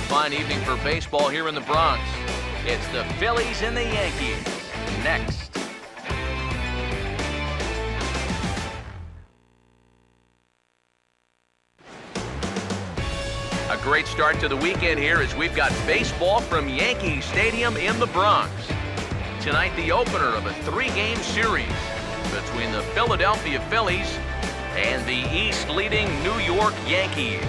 fine evening for baseball here in the Bronx. It's the Phillies and the Yankees. Next. A great start to the weekend here as we've got baseball from Yankee Stadium in the Bronx. Tonight, the opener of a three-game series between the Philadelphia Phillies and the East-leading New York Yankees.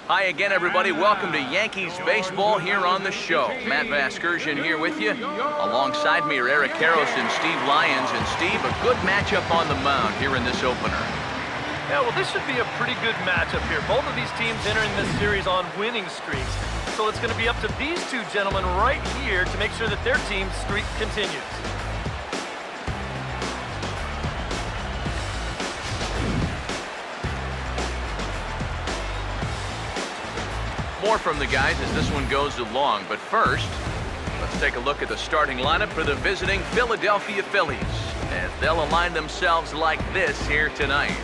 Hi again, everybody. Welcome to Yankees baseball here on the show. Matt Vasgersian here with you. Alongside me are Eric Karros and Steve Lyons. And Steve, a good matchup on the mound here in this opener. Yeah, well, this should be a pretty good matchup here. Both of these teams entering this series on winning streaks. So it's going to be up to these two gentlemen right here to make sure that their team's streak continues. More from the guys as this one goes along. But first, let's take a look at the starting lineup for the visiting Philadelphia Phillies as they'll align themselves like this here tonight.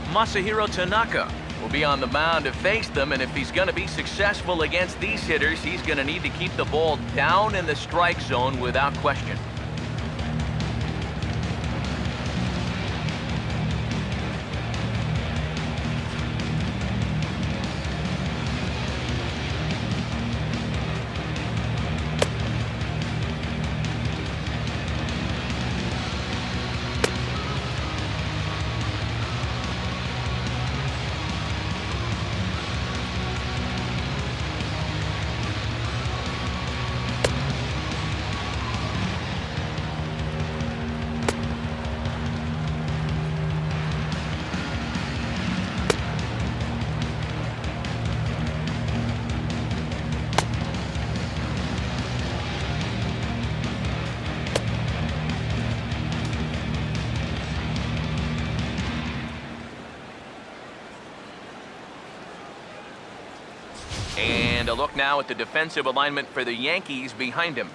Masahiro Tanaka will be on the mound to face them, and if he's going to be successful against these hitters, he's going to need to keep the ball down in the strike zone without question. And a look now at the defensive alignment for the Yankees behind him.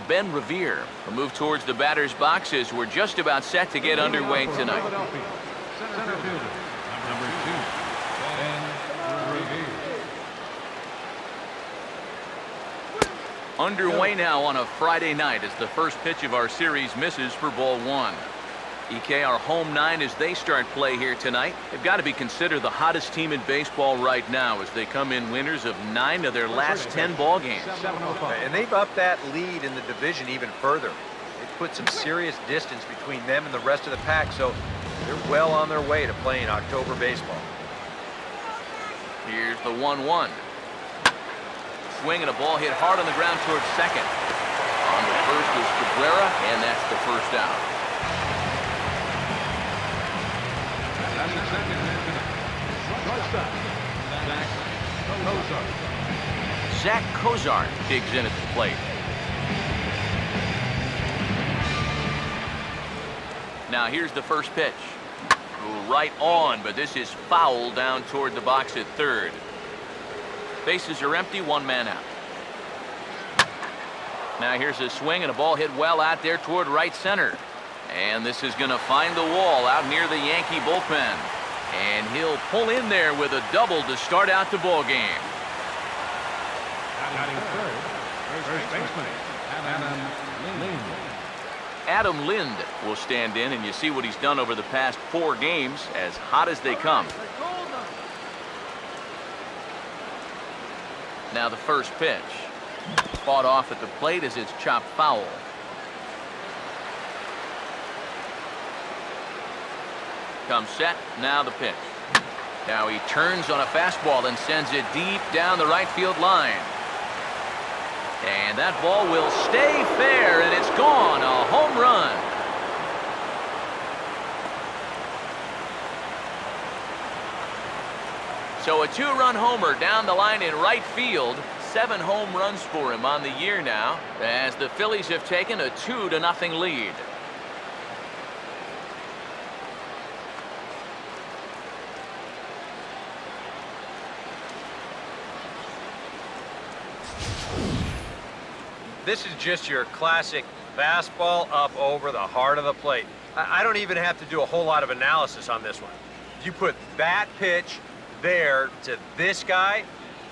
Ben Revere will move towards the batter's box as we're just about set to get underway tonight. Center fielder, number 2, Ben Revere. Underway now on a Friday night as the first pitch of our series misses for ball 1. EK, our home 9 as they start play here tonight. They've got to be considered the hottest team in baseball right now as they come in winners of 9 of their last 10 ball games. And they've upped that lead in the division even further. They've put some serious distance between them and the rest of the pack, so they're well on their way to playing October baseball. Here's the 1-1. Swing and a ball hit hard on the ground towards second. On the first is Cabrera, and that's the first out. Zach Cozart digs in at the plate. Now here's the first pitch. Right on, but this is foul down toward the box at third. Bases are empty, one man out. Now here's a swing and a ball hit well out there toward right center. And this is going to find the wall out near the Yankee bullpen. And he'll pull in there with a double to start out the ball game. First baseman, Adam Lind will stand in, and you see what he's done over the past 4 games, as hot as they come. Now the first pitch. Fought off at the plate as it's chopped foul. Comes set, now the pitch. Now he turns on a fastball and sends it deep down the right field line. And that ball will stay fair, and it's gone, a home run. So a 2-run homer down the line in right field. 7 home runs for him on the year now, as the Phillies have taken a 2-0 lead. This is just your classic fastball up over the heart of the plate. I don't even have to do a whole lot of analysis on this one. You put that pitch there to this guy,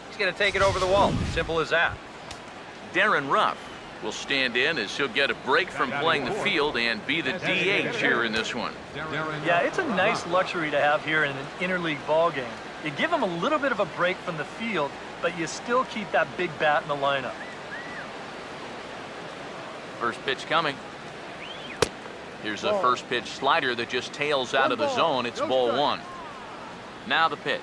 he's going to take it over the wall. Simple as that. Darren Ruff will stand in as he'll get a break from playing the field and be the DH here in this one. Yeah, it's a nice luxury to have here in an interleague ball game. You give him a little bit of a break from the field, but you still keep that big bat in the lineup. First pitch coming. Here's a first pitch slider that just tails out of the zone. It's ball one. Now the pitch.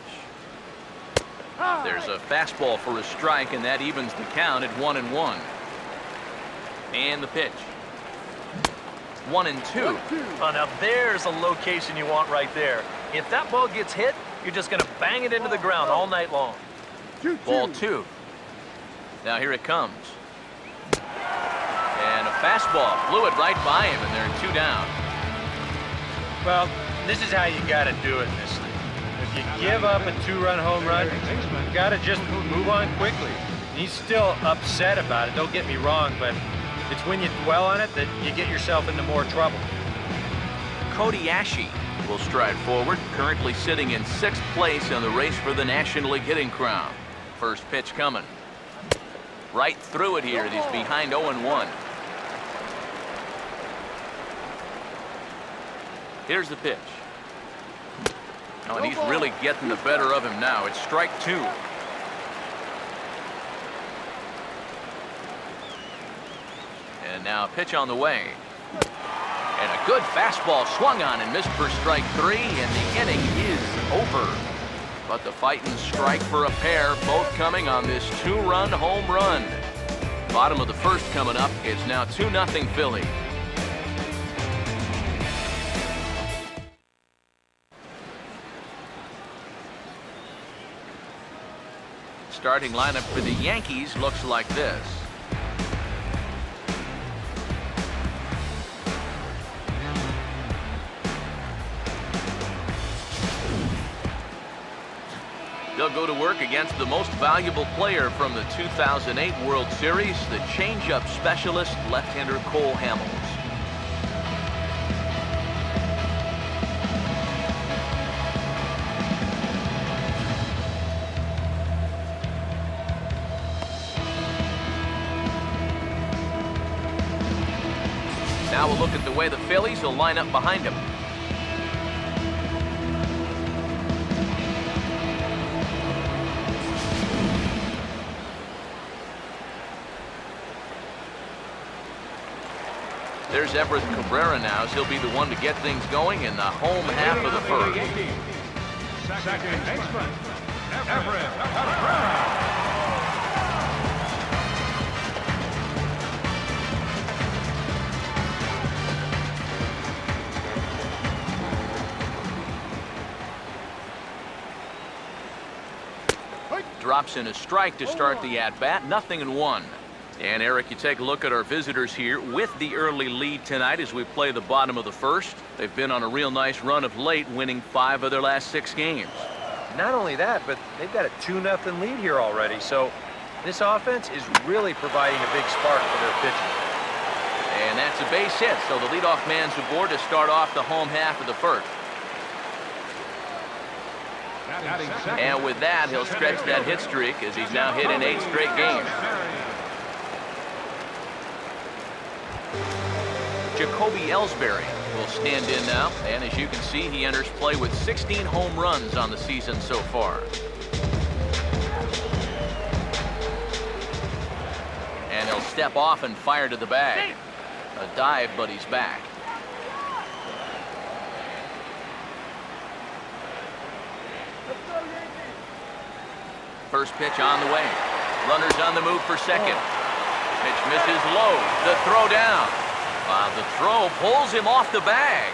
There's a fastball for a strike, and that evens the count at 1-1. And the pitch. 1-2. Oh, now there's a location you want right there. If that ball gets hit, you're just going to bang it into the ground all night long. Ball two. Now here it comes. And a fastball flew it right by him, and they're 2 down. Well, this is how you got to do it in this league. If you give up a 2-run home run, you got to just move on quickly. He's still upset about it, don't get me wrong, but it's when you dwell on it that you get yourself into more trouble. Cody Ashe will stride forward, currently sitting in 6th place in the race for the National League hitting crown. First pitch coming. Right through it here, and he's behind 0-1. Here's the pitch. Oh, and he's really getting the better of him now. It's strike 2. And now a pitch on the way. And a good fastball swung on and missed for strike 3, and the inning is over. But the fighting strike for a pair, both coming on this 2-run home run. Bottom of the first coming up. It's now 2-0 Philly. Starting lineup for the Yankees looks like this. They'll go to work against the most valuable player from the 2008 World Series, the changeup specialist, left-hander Cole Hamels. Now we'll look at the way the Phillies will line up behind him. There's Everett Cabrera now, as he'll be the one to get things going in the home half of the first. Second baseman, Everett Cabrera. Drops in a strike to start the at-bat, 0-1. And Eric, you take a look at our visitors here with the early lead tonight as we play the bottom of the first. They've been on a real nice run of late, winning 5 of their last 6 games. Not only that, but they've got a 2-0 lead here already, so this offense is really providing a big spark for their pitching. And that's a base hit, so the leadoff man's aboard to start off the home half of the first. And with that, he'll stretch that hit streak as he's now hit in 8 straight games. Jacoby Ellsbury will stand in now, and as you can see, he enters play with 16 home runs on the season so far. And he'll step off and fire to the bag. A dive, but he's back. First pitch on the way. Runners on the move for second. Pitch misses low. The throw down. The throw pulls him off the bag.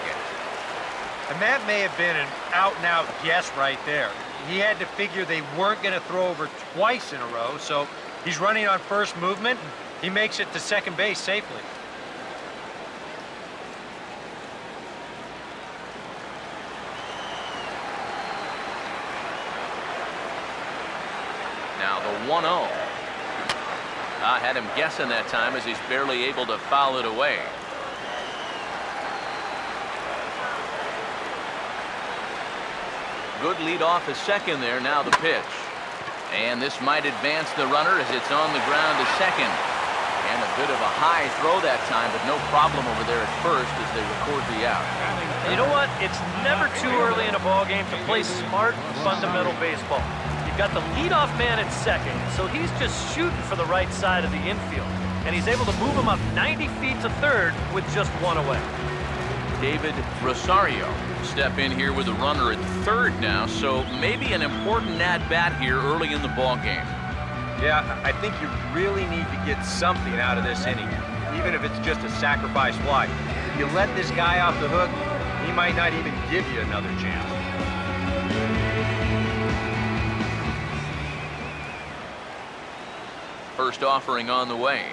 And that may have been an out-and-out guess right there. He had to figure they weren't going to throw over twice in a row, so he's running on first movement, and he makes it to second base safely. Now the 1-0. I had him guessing that time as he's barely able to foul it away. Good lead off his second there. Now the pitch. And this might advance the runner as it's on the ground to second. And a bit of a high throw that time, but no problem over there at first as they record the out. And you know what? It's never too early in a ball game to play smart, fundamental baseball. You've got the leadoff man at second, so he's just shooting for the right side of the infield. And he's able to move him up 90 feet to third with just one away. David Rosario step in here with a runner at third now, so maybe an important at-bat here early in the ball game. Yeah, I think you really need to get something out of this inning, even if it's just a sacrifice fly. If you let this guy off the hook, he might not even give you another chance. First offering on the way.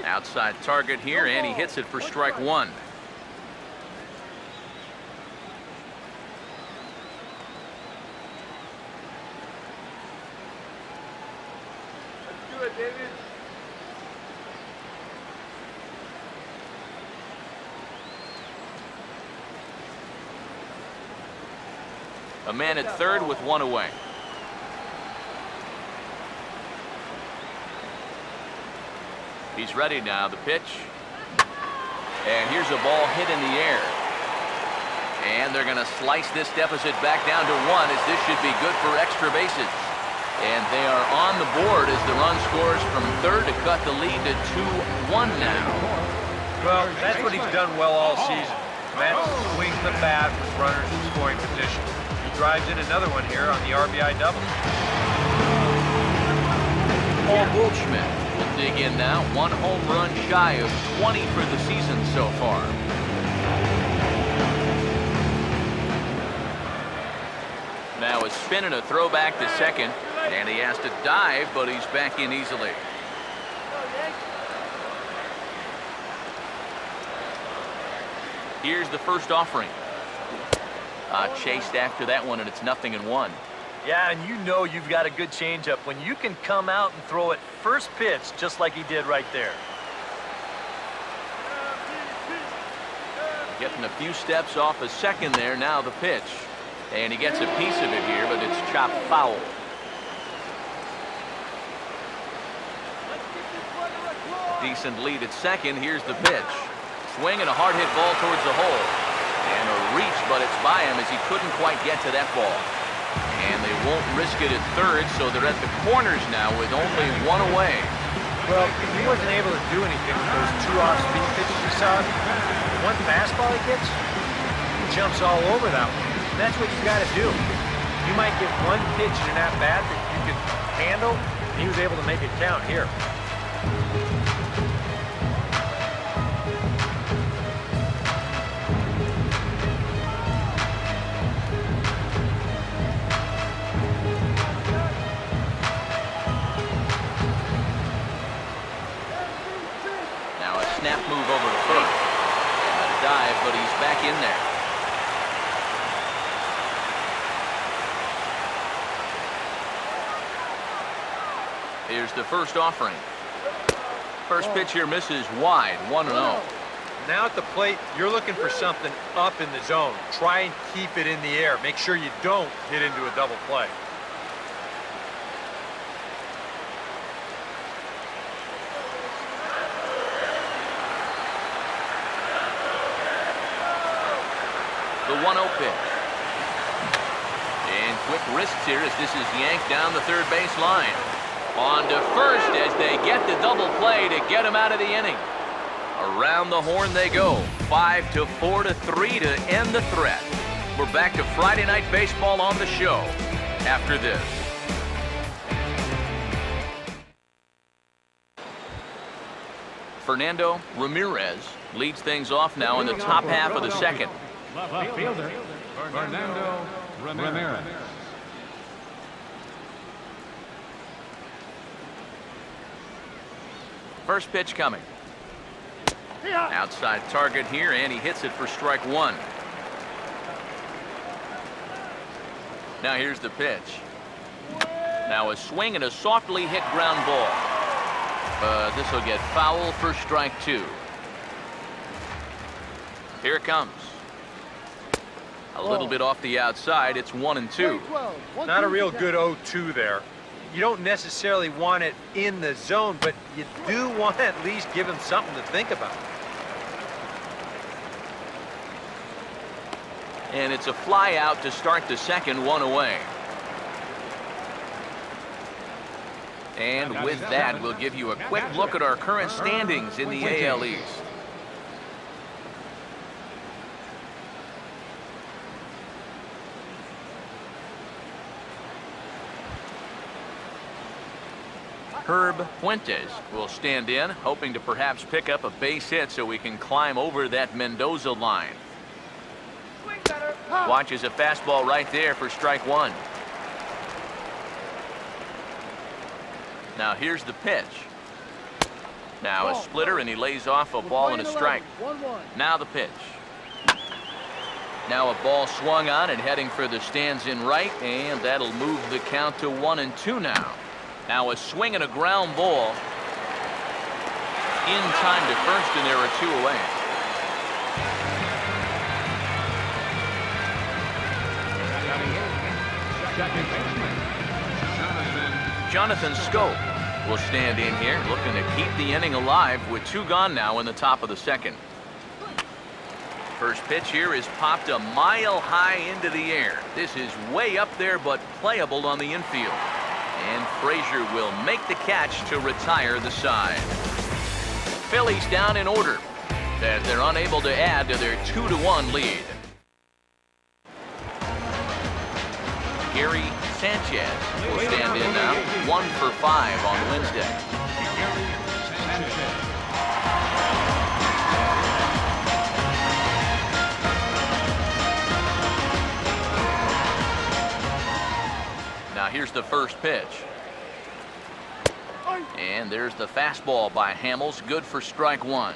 Outside target here, and he hits it for strike one. A man at third with one away. He's ready now. The pitch. And here's a ball hit in the air. And they're going to slice this deficit back down to one, as this should be good for extra bases. And they are on the board as the run scores from third to cut the lead to 2-1 now. Well, that's what he's done well all season. Matt swings the bat with runners in scoring position. He drives in another one here on the RBI double. Paul Goldschmidt will dig in now. One home run shy of 20 for the season so far. Now a spin and a throw back to second. And he has to dive, but he's back in easily. Here's the first offering. Chased after that one, and it's 0-1. Yeah, and you know you've got a good changeup when you can come out and throw it first pitch just like he did right there. Getting a few steps off a second there. Now the pitch. And he gets a piece of it here, but it's chopped foul. Decent lead at second. Here's the pitch. Swing and a hard hit ball towards the hole. And a reach, but it's by him as he couldn't quite get to that ball. And they won't risk it at third, so they're at the corners now with only one away. Well, he wasn't able to do anything with those two off-speed pitches he saw. One fastball he gets, he jumps all over that one. And that's what you got to do. You might get one pitch in that bat that you can handle, and he was able to make it count here. Snap move over to first. And a dive, but he's back in there. Here's the first offering. First pitch here misses wide, 1-0. Now at the plate, you're looking for something up in the zone. Try and keep it in the air. Make sure you don't hit into a double play. The 1-0 pitch. And quick wrists here as this is yanked down the third base line. On to first as they get the double play to get him out of the inning. Around the horn they go. 5-4-3 to end the threat. We're back to Friday Night Baseball on the show after this. Fernando Ramirez leads things off now in the top half of the second. Left fielder, Fernando Ramirez. First pitch coming. Outside target here, and he hits it for strike one. Now here's the pitch. Now a swing and a softly hit ground ball. This will get foul for strike 2. Here it comes. A little bit off the outside. It's 1-2. Not a real good 0-2 there. You don't necessarily want it in the zone, but you do want to at least give him something to think about. And it's a fly out to start the second, 1 away. And with that, we'll give you a quick look at our current standings in the AL East. Herb Fuentes will stand in, hoping to perhaps pick up a base hit so we can climb over that Mendoza line. Watches a fastball right there for strike 1. Now here's the pitch. Now a splitter, and he lays off a ball and a strike. Now the pitch. Now a ball swung on and heading for the stands in right, and that'll move the count to 1-2 now. Now a swing and a ground ball in time to first, and there are 2 away. Jonathan Scope will stand in here, looking to keep the inning alive with 2 gone now in the top of the second. First pitch here is popped a mile high into the air. This is way up there, but playable on the infield. And Frazier will make the catch to retire the side. Phillies down in order as they're unable to add to their 2-1 lead. Gary Sanchez will stand in now, 1 for 5 on Wednesday. Now here's the first pitch. And there's the fastball by Hamels, good for strike 1.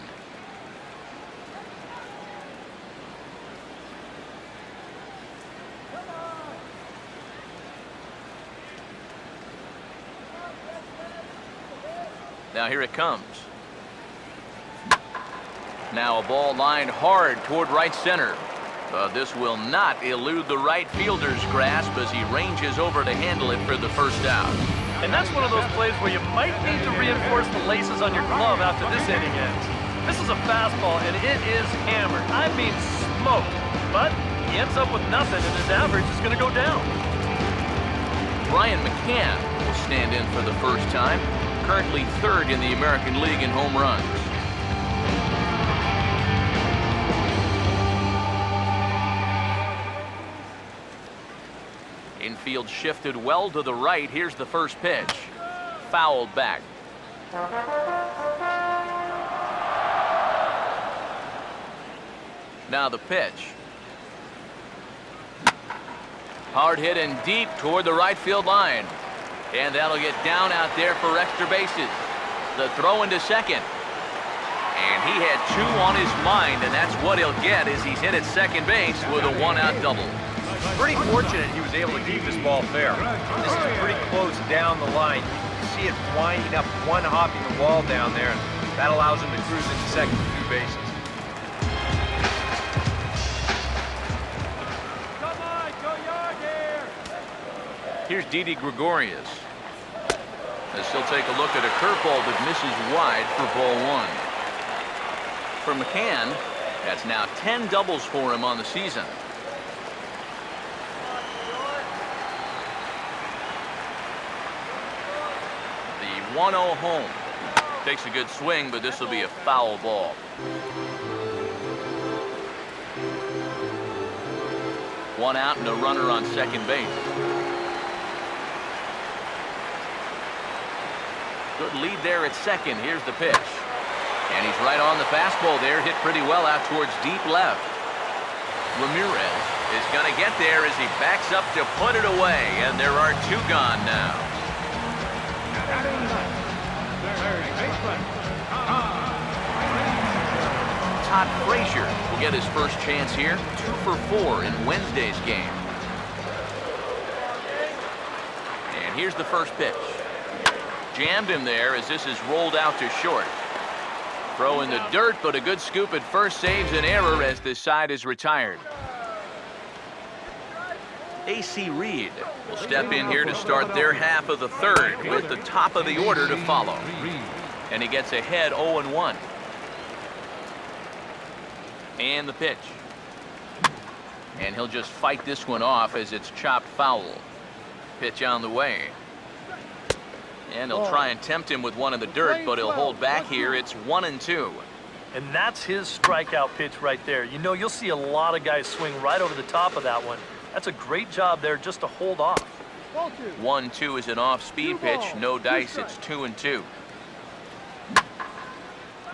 Now here it comes. Now a ball lined hard toward right center. This will not elude the right fielder's grasp as he ranges over to handle it for the first out. And that's one of those plays where you might need to reinforce the laces on your glove after this inning ends. This is a fastball, and it is hammered. I mean smoked. But he ends up with nothing, and his average is going to go down. Brian McCann will stand in for the first time, currently 3rd in the American League in home runs. Infield shifted well to the right. Here's the first pitch. Fouled back. Now the pitch. Hard hit and deep toward the right field line. And that'll get down out there for extra bases. The throw into second. And he had 2 on his mind, and that's what he'll get as he's hit at second base with a 1-out double. Pretty fortunate he was able to keep this ball fair. This is pretty close down the line. You see it winding up, one hopping the wall down there, and that allows him to cruise into second with 2 bases. Come on, go yard here. Here's Didi Gregorius. As he'll take a look at a curveball that misses wide for ball 1. For McCann, that's now 10 doubles for him on the season. The 1-0 home. Takes a good swing, but this will be a foul ball. One out and a runner on second base. Good lead there at second. Here's the pitch. And he's right on the fastball there. Hit pretty well out towards deep left. Ramirez is going to get there as he backs up to put it away. And there are 2 gone now. Todd Frazier will get his first chance here. 2 for 4 in Wednesday's game. And here's the first pitch. Jammed him there as this is rolled out to short. Throw in the dirt, but a good scoop at first saves an error as this side is retired. A.C. Reed will step in here to start their half of the third with the top of the order to follow. And he gets ahead 0-1. And the pitch. And he'll just fight this one off as it's chopped foul. Pitch on the way. And he'll try and tempt him with one in the dirt, but he'll hold back here. It's 1-2. And that's his strikeout pitch right there. You know, you'll see a lot of guys swing right over the top of that one. That's a great job there just to hold off. 1-2 is an off-speed pitch. No dice. It's 2-2.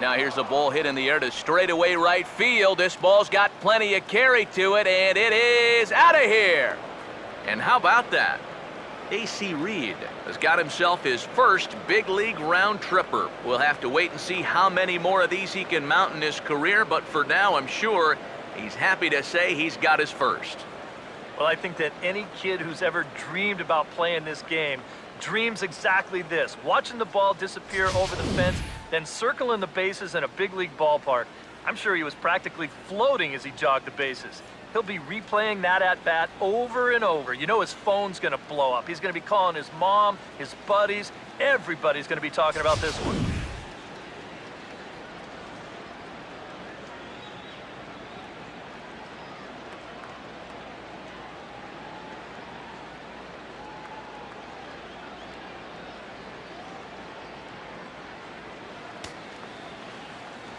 Now here's a ball hit in the air to straightaway right field. This ball's got plenty of carry to it, and it is out of here. And how about that? A.C. Reed has got himself his first big league round tripper. We'll have to wait and see how many more of these he can mount in his career, but for now I'm sure he's happy to say he's got his first. Well, I think that any kid who's ever dreamed about playing this game dreams exactly this. Watching the ball disappear over the fence, then circling the bases in a big league ballpark. I'm sure he was practically floating as he jogged the bases. He'll be replaying that at-bat over and over. You know his phone's going to blow up. He's going to be calling his mom, his buddies. Everybody's going to be talking about this one.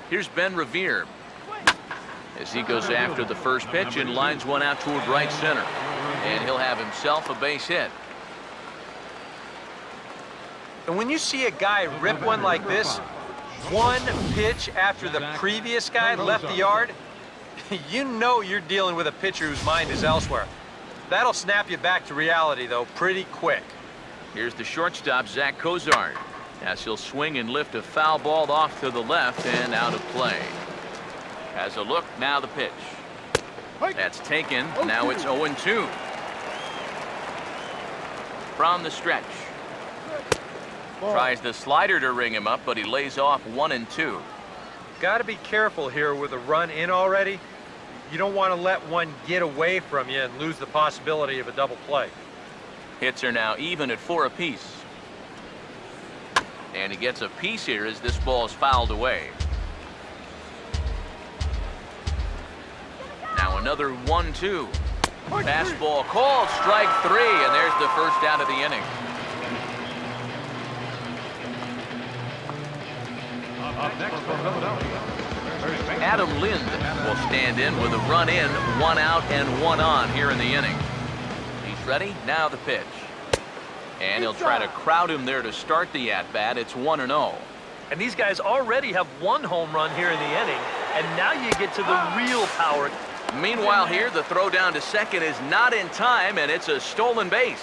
Here's Ben Revere as he goes after the first pitch and lines one out toward right center. And he'll have himself a base hit. And when you see a guy rip one like this, one pitch after the previous guy left the yard, you know you're dealing with a pitcher whose mind is elsewhere. That'll snap you back to reality, though, pretty quick. Here's the shortstop, Zach Cozart, as he'll swing and lift a foul ball off to the left and out of play. Has a look, now the pitch. That's taken, now it's 0-2. From the stretch. Tries the slider to ring him up, but he lays off 1-2. Got to be careful here with a run in already. You don't want to let one get away from you and lose the possibility of a double play. Hits are now even at 4 apiece. And he gets a piece here as this ball is fouled away. Now another 1-2. Fastball called, strike 3, and there's the first out of the inning. Adam Lind will stand in with a run in, 1 out and 1 on here in the inning. He's ready, now the pitch. And he'll try to crowd him there to start the at-bat. It's 1-0. And these guys already have 1 home run here in the inning, and now you get to the real power. Meanwhile here, the throw down to second is not in time, and it's a stolen base.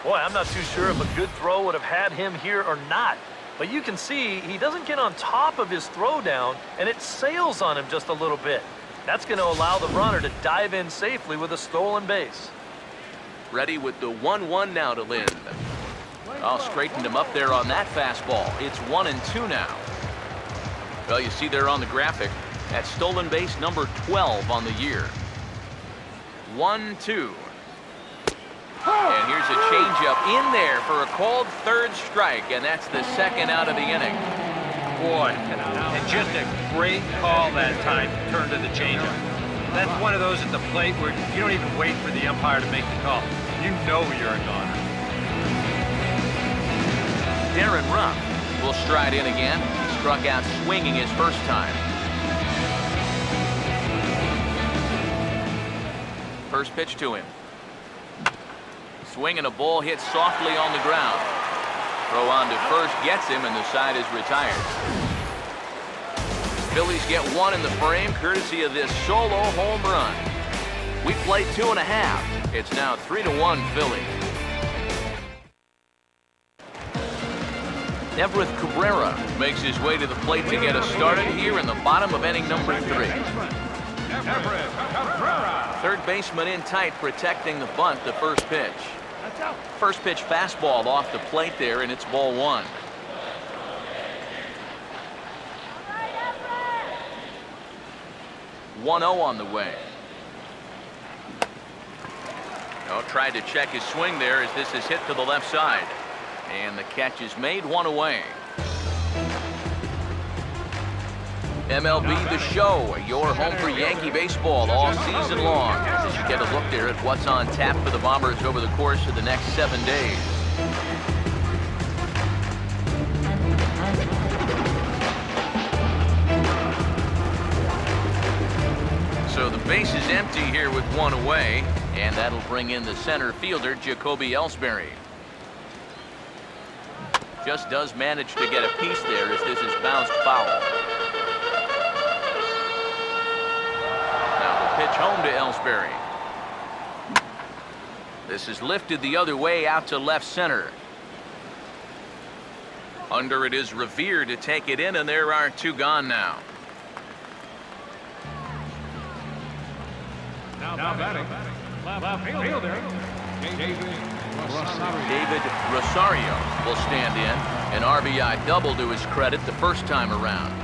Boy, I'm not too sure if a good throw would have had him here or not. But you can see he doesn't get on top of his throw down, and it sails on him just a little bit. That's going to allow the runner to dive in safely with a stolen base. Ready with the 1-1 now to Lind. Oh, straightened him up there on that fastball. It's 1-2 now. Well, you see there on the graphic, that's stolen base number 12 on the year. 1-2. And here's a changeup in there for a called third strike, and that's the second out of the inning. Boy, and just a great call that time to turn to the changeup. That's one of those at the plate where you don't even wait for the umpire to make the call. You know you're a goner. Darren Ruff will stride in again. Struck out swinging his first time. First pitch to him. Swing and a ball hit softly on the ground. Throw on to first gets him, and the side is retired. Phillies get 1 in the frame courtesy of this solo home run. We played 2.5. It's now 3-1 Philly. Everett Cabrera makes his way to the plate to get us started here in the bottom of inning number 3. Third baseman in tight, protecting the bunt, the first pitch. First pitch fastball off the plate there, and it's ball 1. 1-0 on the way. Oh, tried to check his swing there as this is hit to the left side. And the catch is made, 1 away. MLB The Show, your home for Yankee baseball all season long. As you get a look there at what's on tap for the Bombers over the course of the next 7 days. So the base is empty here with 1 away, and that'll bring in the center fielder, Jacoby Ellsbury. Just does manage to get a piece there as this is bounced foul. Pitch home to Ellsbury. This is lifted the other way out to left center. Under it is Revere to take it in, and there are 2 gone now. Now batting. Left fielder. David Rosario will stand in. An RBI double to his credit the first time around.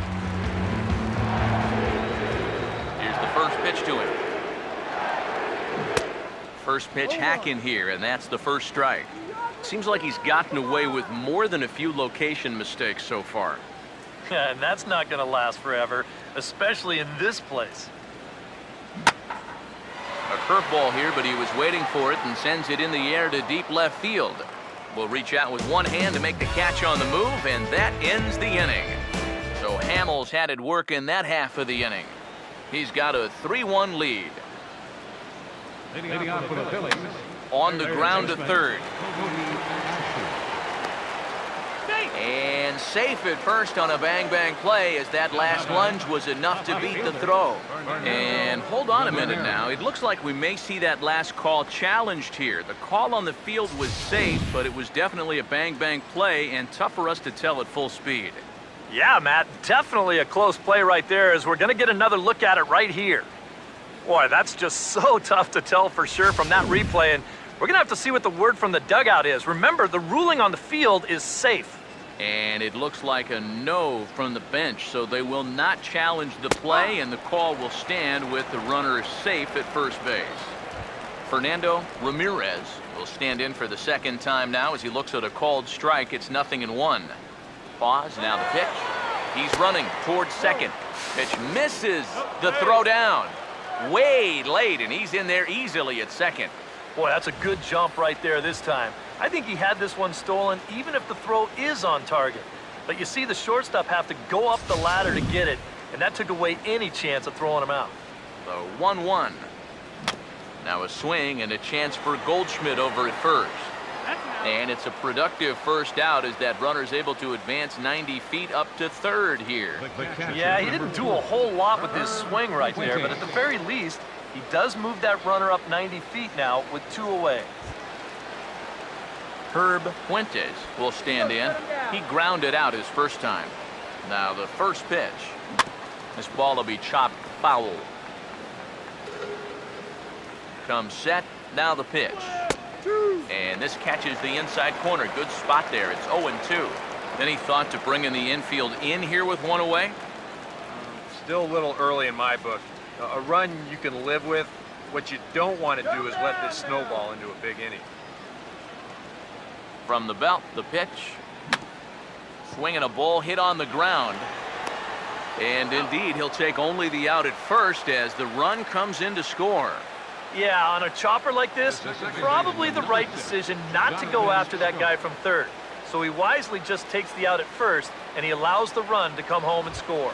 First pitch to him. First pitch hacking here, and that's the first strike. Seems like he's gotten away with more than a few location mistakes so far. Yeah, and that's not going to last forever, especially in this place. A curveball here, but he was waiting for it and sends it in the air to deep left field. Will reach out with one hand to make the catch on the move, and that ends the inning. So Hamels had it work in that half of the inning. He's got a 3-1 lead. Leading on for the Phillies. On the ground to third. And safe at first on a bang-bang play as that last lunge was enough to beat the throw. And hold on a minute now. It looks like we may see that last call challenged here. The call on the field was safe, but it was definitely a bang-bang play and tough for us to tell at full speed. Yeah, Matt, definitely a close play right there as we're going to get another look at it right here. Boy, that's just so tough to tell for sure from that replay, and we're going to have to see what the word from the dugout is. Remember, the ruling on the field is safe. And it looks like a no from the bench, so they will not challenge the play, and the call will stand with the runner safe at first base. Fernando Ramirez will stand in for the second time now as he looks at a called strike. It's 0-1. Pause, now the pitch. He's running towards second. Pitch misses the throw down. Way late, and he's in there easily at second. Boy, that's a good jump right there this time. I think he had this one stolen even if the throw is on target. But you see the shortstop have to go up the ladder to get it, and that took away any chance of throwing him out. So 1-1. Now a swing and a chance for Goldschmidt over at first. And it's a productive first out as that runner's able to advance 90 feet up to third here. Yeah, he didn't do a whole lot with his swing right there, but at the very least, he does move that runner up 90 feet now with 2 away. Herb Fuentes will stand in. He grounded out his first time. Now the first pitch. This ball will be chopped foul. Comes set. Now the pitch. And this catches the inside corner. Good spot there. It's 0-2. Any thought to bringing the infield in here with 1 away? Still a little early in my book. A run you can live with. What you don't want to do is let this snowball into a big inning. From the belt, the pitch. Swinging a ball hit on the ground. And indeed, he'll take only the out at first as the run comes in to score. Yeah, on a chopper like this, probably the right decision not to go after that guy from third. So he wisely just takes the out at first, and he allows the run to come home and score.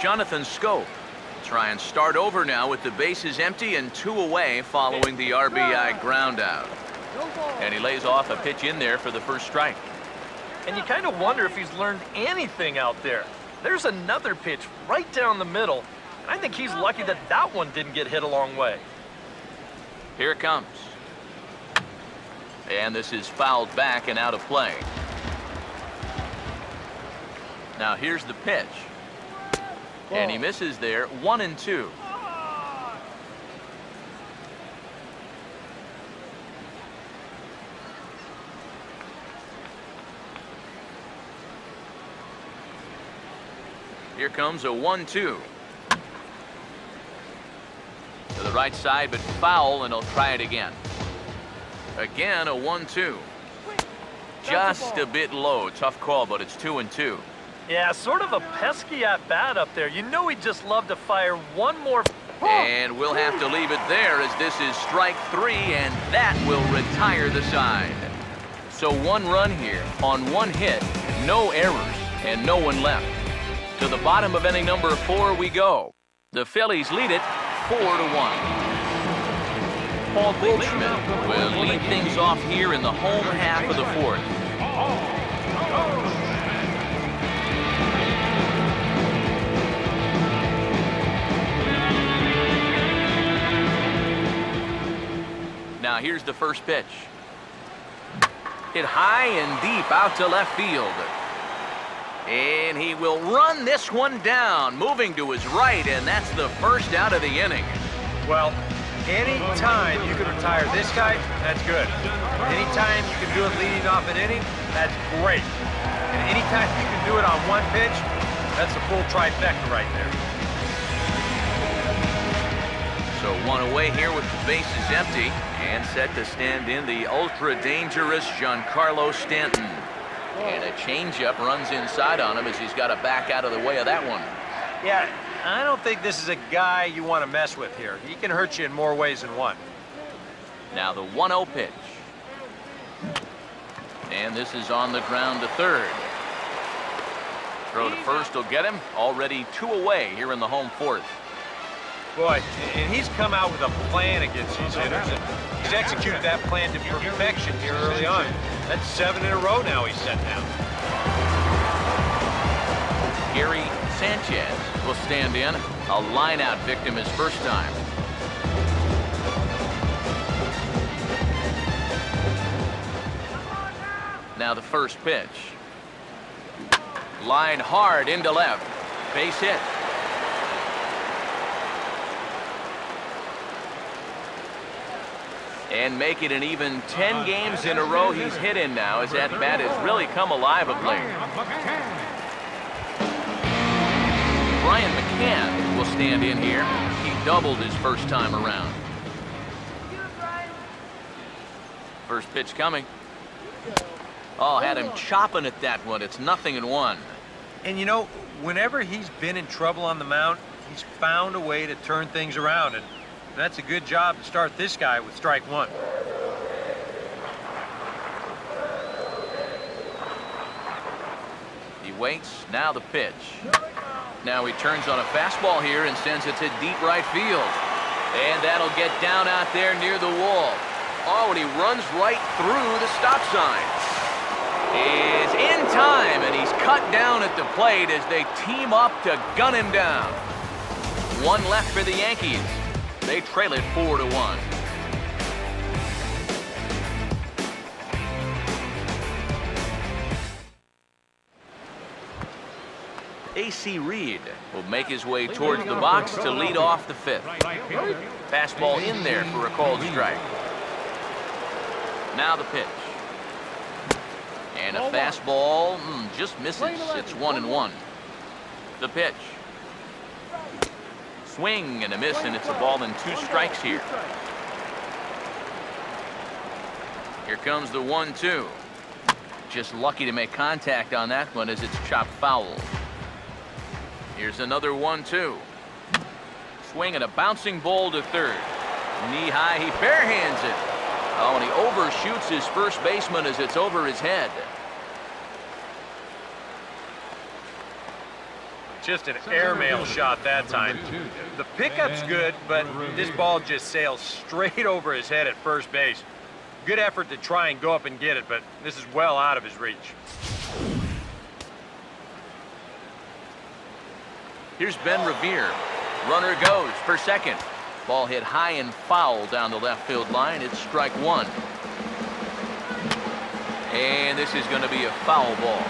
Jonathan Scope will try and start over now with the bases empty and 2 away following the RBI ground out. And he lays off a pitch in there for the first strike. And you kind of wonder if he's learned anything out there. There's another pitch right down the middle. I think he's lucky that that one didn't get hit a long way. Here it comes. And this is fouled back and out of play. Now here's the pitch. And he misses there, 1-2. Here comes a 1-2. To the right side, but foul, and he'll try it again. Again, a 1-2. Just a bit low. Tough call, but it's 2-2. Yeah, sort of a pesky at-bat up there. You know he'd just love to fire one more. And we'll have to leave it there as this is strike 3, and that will retire the side. So 1 run here on 1 hit, no errors, and no one left. To the bottom of inning number 4 we go. The Phillies lead it 4-1. Paul Goldschmidt will lead things off here in the home half of the 4th. Now here's the first pitch. Hit high and deep out to left field. And he will run this one down, moving to his right, and that's the first out of the inning. Well, any time you can retire this guy, that's good. Anytime you can do it leading off an inning, that's great. And anytime you can do it on 1 pitch, that's a full trifecta right there. So 1 away here with the bases empty, and set to stand in the ultra-dangerous Giancarlo Stanton. And a changeup runs inside on him as he's got to back out of the way of that one. Yeah, I don't think this is a guy you want to mess with here. He can hurt you in more ways than one. Now the 1-0 pitch. And this is on the ground to third. Throw to first will get him. Already 2 away here in the home 4th. Boy, and he's come out with a plan against these hitters, and he's executed that plan to perfection here early on. That's 7 in a row now he's set down. Gary Sanchez will stand in. A line-out victim his first time. Now the first pitch. Line hard into left. Base hit. And make it an even 10 games in a row he's hit in now, as that bat has really come alive of late. Brian McCann will stand in here. He doubled his first time around. First pitch coming. Oh, had him chopping at that one. It's 0-1. And you know, whenever he's been in trouble on the mound, he's found a way to turn things around, and that's a good job to start this guy with strike 1. He waits. Now the pitch. Now he turns on a fastball here and sends it to deep right field. And that'll get down out there near the wall. Oh, and he runs right through the stop sign. Is in time, and he's cut down at the plate as they team up to gun him down. 1 left for the Yankees. They trail it 4-1. A.C. Reed will make his way towards the box to lead off the 5th. Fastball in there for a called strike. Now the pitch. And a fastball just misses. It's 1-1. The pitch. Swing and a miss, and it's a ball and 2 strikes here. Here comes the 1-2. Just lucky to make contact on that one as it's chopped foul. Here's another 1-2. Swing and a bouncing ball to third. Knee high, he barehands it. Oh, and he overshoots his first baseman as it's over his head. Just an airmail shot that time. The pickup's good, but this ball just sails straight over his head at first base. Good effort to try and go up and get it, but this is well out of his reach. Here's Ben Revere. Runner goes for second. Ball hit high and foul down the left field line. It's strike 1. And this is going to be a foul ball.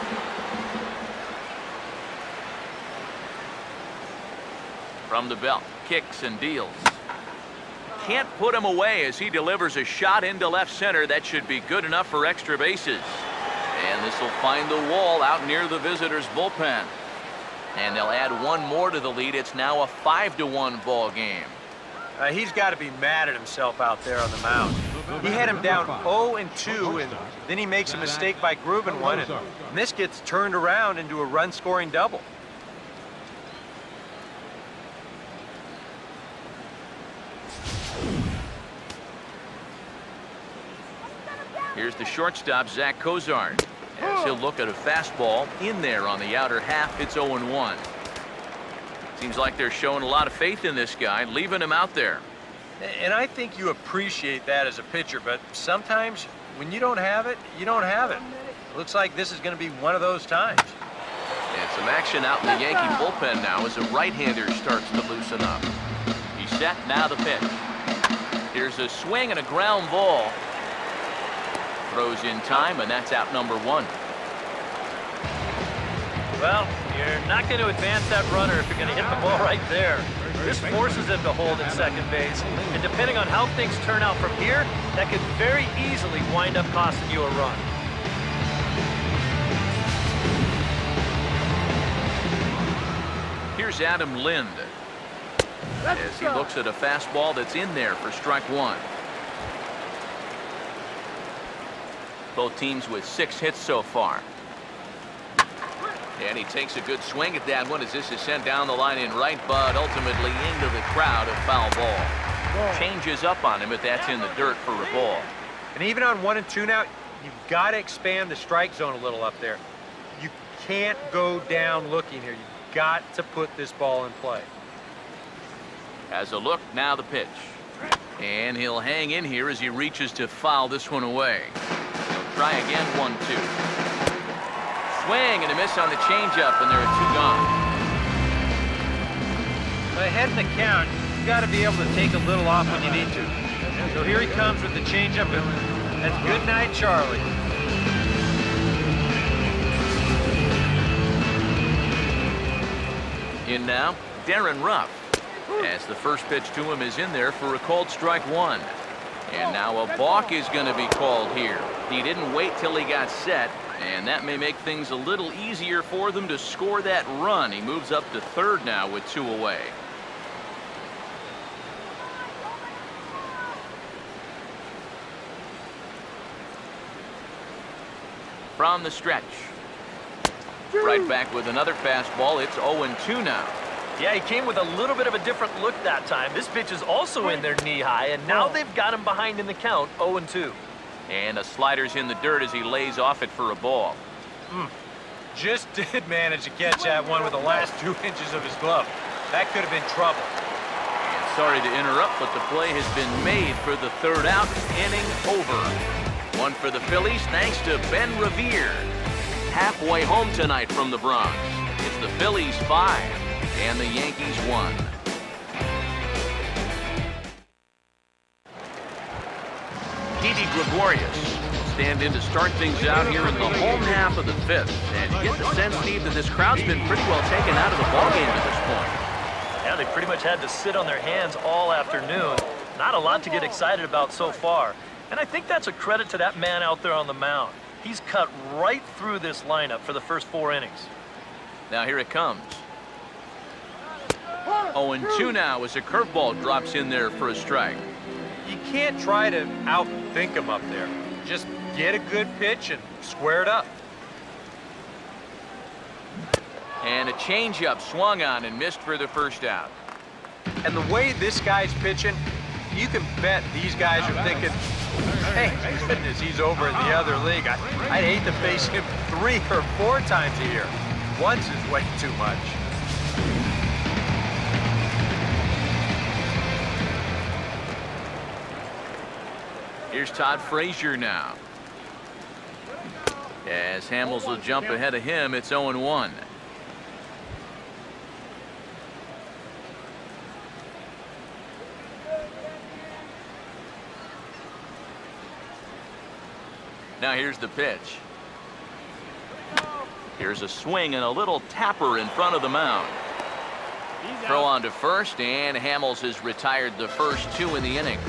From the belt, kicks and deals. Can't put him away as he delivers a shot into left center. That should be good enough for extra bases. And this will find the wall out near the visitors' bullpen. And they'll add one more to the lead. It's now a 5-1 ball game. He's got to be mad at himself out there on the mound. He had him down 0-2, and then he makes a mistake by grooving one, and this gets turned around into a run-scoring double. Here's the shortstop, Zach Cozart. As he'll look at a fastball in there on the outer half, it's 0-1. Seems like they're showing a lot of faith in this guy, leaving him out there. And I think you appreciate that as a pitcher, but sometimes when you don't have it, you don't have it. Looks like this is going to be one of those times. And some action out in the Yankee bullpen now as a right-hander starts to loosen up. He's set, now the pitch. Here's a swing and a ground ball. Throws in time, and that's out number 1. Well, you're not going to advance that runner if you're going to hit the ball right there. This forces him to hold at second base, and depending on how things turn out from here, that could very easily wind up costing you a run. Here's Adam Lind as he looks at a fastball that's in there for strike 1. Both teams with 6 hits so far. And he takes a good swing at that one as this is sent down the line in right, but ultimately into the crowd, a foul ball. Changes up on him, but that's in the dirt for a ball. And even on 1 and 2 now, you've got to expand the strike zone a little up there. You can't go down looking here. You've got to put this ball in play. As a look, now the pitch. And he'll hang in here as he reaches to foul this one away. He'll try again, 1-2. Swing and a miss on the changeup, and there are 2 gone. Ahead in the count, you've got to be able to take a little off when you need to. So here he comes with the changeup, and that's good night, Charlie. In now, Darren Ruff. As the first pitch to him is in there for a called strike 1. And now a balk is going to be called here. He didn't wait till he got set, and that may make things a little easier for them to score that run. He moves up to third now with 2 away. From the stretch. Right back with another fastball. It's 0-2 now. Yeah, he came with a little bit of a different look that time. This pitch is also in there knee-high, and now they've got him behind in the count, 0-2. And a slider's in the dirt as he lays off it for a ball. Just did manage to catch that one with the last 2 inches of his glove. That could have been trouble. And sorry to interrupt, but the play has been made for the 3rd out. Inning over. 1 for the Phillies, thanks to Ben Revere. Halfway home tonight from the Bronx. It's the Phillies 5 and the Yankees 1. Didi Gregorius stand in to start things out here in the home half of the 5th. And you get the sense, Steve, that this crowd's been pretty well taken out of the ballgame at this point. Yeah, they pretty much had to sit on their hands all afternoon. Not a lot to get excited about so far. And I think that's a credit to that man out there on the mound. He's cut right through this lineup for the first 4 innings. Now here it comes. 0-2 now as a curveball drops in there for a strike. You can't try to outthink him up there. Just get a good pitch and square it up. And a changeup swung on and missed for the first out. And the way this guy's pitching, you can bet these guys are thinking, hey, goodness, he's over in the other league. I'd hate to face him 3 or 4 times a year. Once is way too much. Here's Todd Frazier now. As Hamels will jump ahead of him, it's 0-1. Now here's the pitch. Here's a swing and a little tapper in front of the mound. Throw on to first, and Hamels has retired the first 2 in the inning.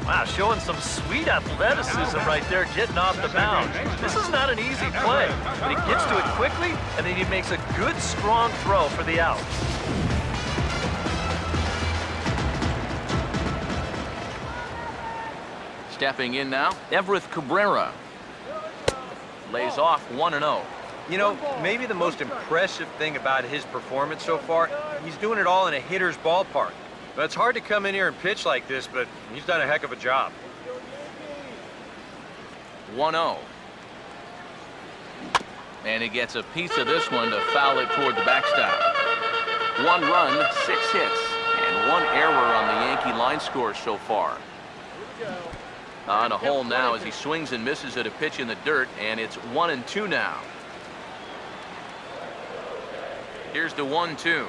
Wow, showing some sweet athleticism right there, getting off the mound. This is not an easy play, but he gets to it quickly, and then he makes a good, strong throw for the out. Stepping in now, Everett Cabrera. Lays off 1-0. You know, maybe the most impressive thing about his performance so far, he's doing it all in a hitter's ballpark. But it's hard to come in here and pitch like this, but he's done a heck of a job. 1-0. And he gets a piece of this one to foul it toward the backstop. 1 run, 6 hits, and 1 error on the Yankee line score so far. On a hole now as he swings and misses at a pitch in the dirt, and it's 1-2 now. Here's the 1-2.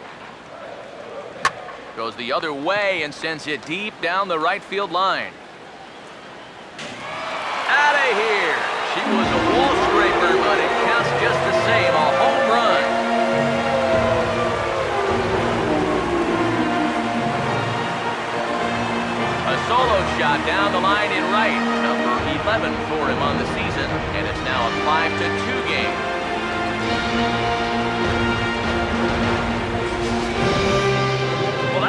Goes the other way and sends it deep down the right field line. Out of here. She was a wall scraper, but it counts just the same. A home run. A solo shot down the line in right. Number 11 for him on the season, and it's now a 5-2 game.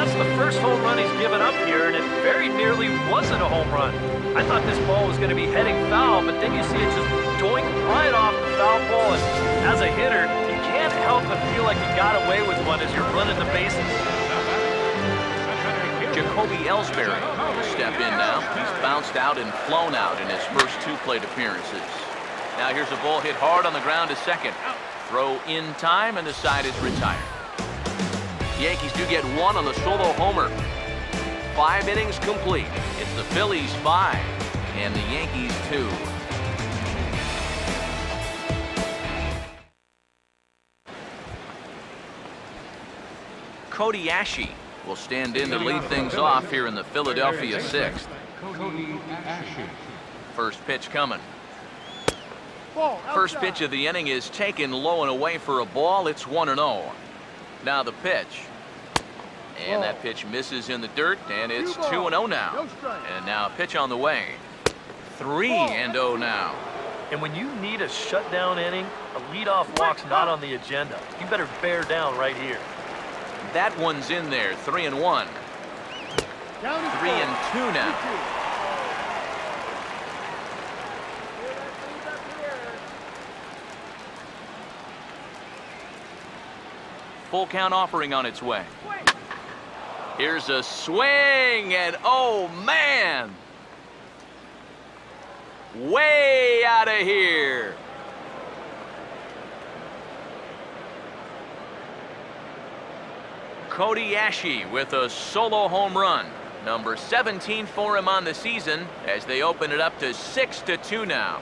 That's the first home run he's given up here, and it very nearly wasn't a home run. I thought this ball was going to be heading foul, but then you see it just doink right off the foul pole, and as a hitter, you can't help but feel like you got away with one as you're running the bases. Jacoby Ellsbury will step in now. He's bounced out and flown out in his first 2 plate appearances. Now here's a ball hit hard on the ground to second. Throw in time, and the side is retired. The Yankees do get 1 on the solo homer. 5 innings complete. It's the Phillies 5 and the Yankees 2. Cody Ashe will stand in to lead things off here in the Philadelphia 6th. First pitch coming. First pitch of the inning is taken low and away for a ball. It's 1-0. Now the pitch. And that pitch misses in the dirt, and it's 2-0 now. And now a pitch on the way. 3-0 now. And when you need a shutdown inning, a leadoff walk's not on the agenda. You better bear down right here. That one's in there. 3-1. 3-2 now. Full count offering on its way. Here's a swing, and oh man! Way out of here. Cody Ashe with a solo home run. Number 17 for him on the season as they open it up to 6-2 now.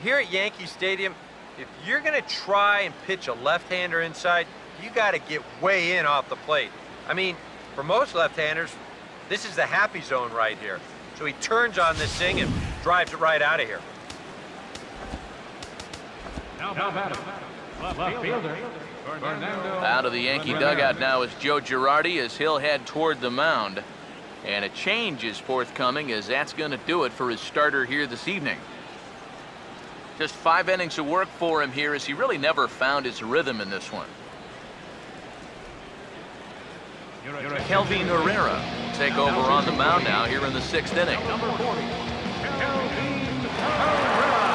Here at Yankee Stadium, if you're going to try and pitch a left-hander inside, you got to get way in off the plate. I mean, for most left-handers, this is the happy zone right here. So he turns on this thing and drives it right out of here. Out of the Yankee dugout now is Joe Girardi as he'll head toward the mound. And a change is forthcoming as that's going to do it for his starter here this evening. Just 5 innings of work for him here as he really never found his rhythm in this one. Kelvin Herrera will take over on the mound now here in the 6th inning. Number 40, Kelvin Herrera.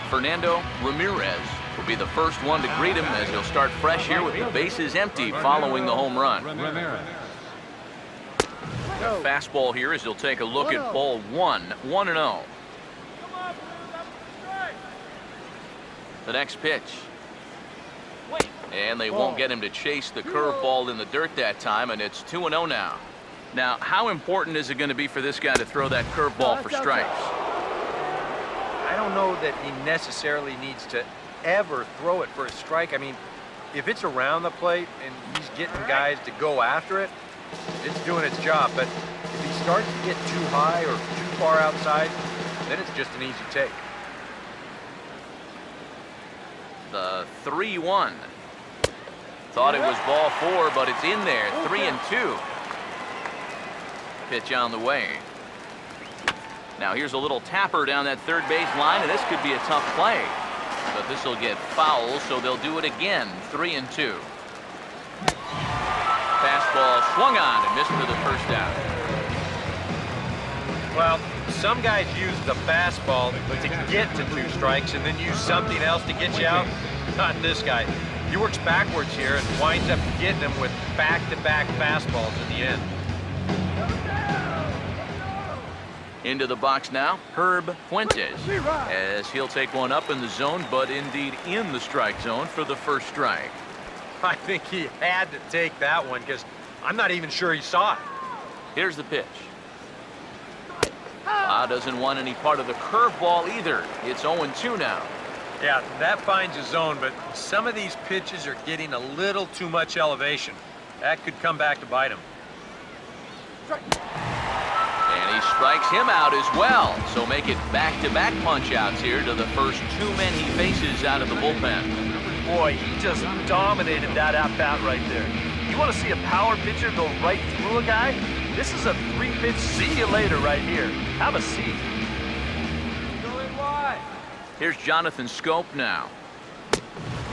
Fernando Ramirez will be the first one to greet him as he'll start fresh here with the bases empty following the home run. The fastball here as he'll take a look at ball 1, 1-0. The next pitch. And they won't get him to chase the curveball in the dirt that time, and it's 2-0 now. Now, how important is it going to be for this guy to throw that curveball for strikes? I don't know that he necessarily needs to ever throw it for a strike. I mean, if it's around the plate and he's getting guys to go after it, it's doing its job. But if he starts to get too high or too far outside, then it's just an easy take. The 3-1. Thought it was ball 4, but it's in there. 3-2. Pitch on the way. Now here's a little tapper down that third base line, and this could be a tough play. But this will get foul, so they'll do it again. 3-2. Fastball swung on and missed for the first out. Well, some guys use the fastball to get to 2 strikes and then use something else to get you out. Not this guy. He works backwards here and winds up getting them with back-to-back fastballs in the end. Into the box now, Herb Fuentes, as he'll take one up in the zone, but indeed in the strike zone for the first strike. I think he had to take that one because I'm not even sure he saw it. Here's the pitch. Doesn't want any part of the curveball either. It's 0-2 now. Yeah, that finds a zone, but some of these pitches are getting a little too much elevation. That could come back to bite him. And he strikes him out as well. So make it back-to-back punch-outs here to the first 2 men he faces out of the bullpen. Boy, he just dominated that at-bat right there. You want to see a power pitcher go right through a guy? This is a 3-pitch see you later right here. Have a seat. Here's Jonathan Scope now.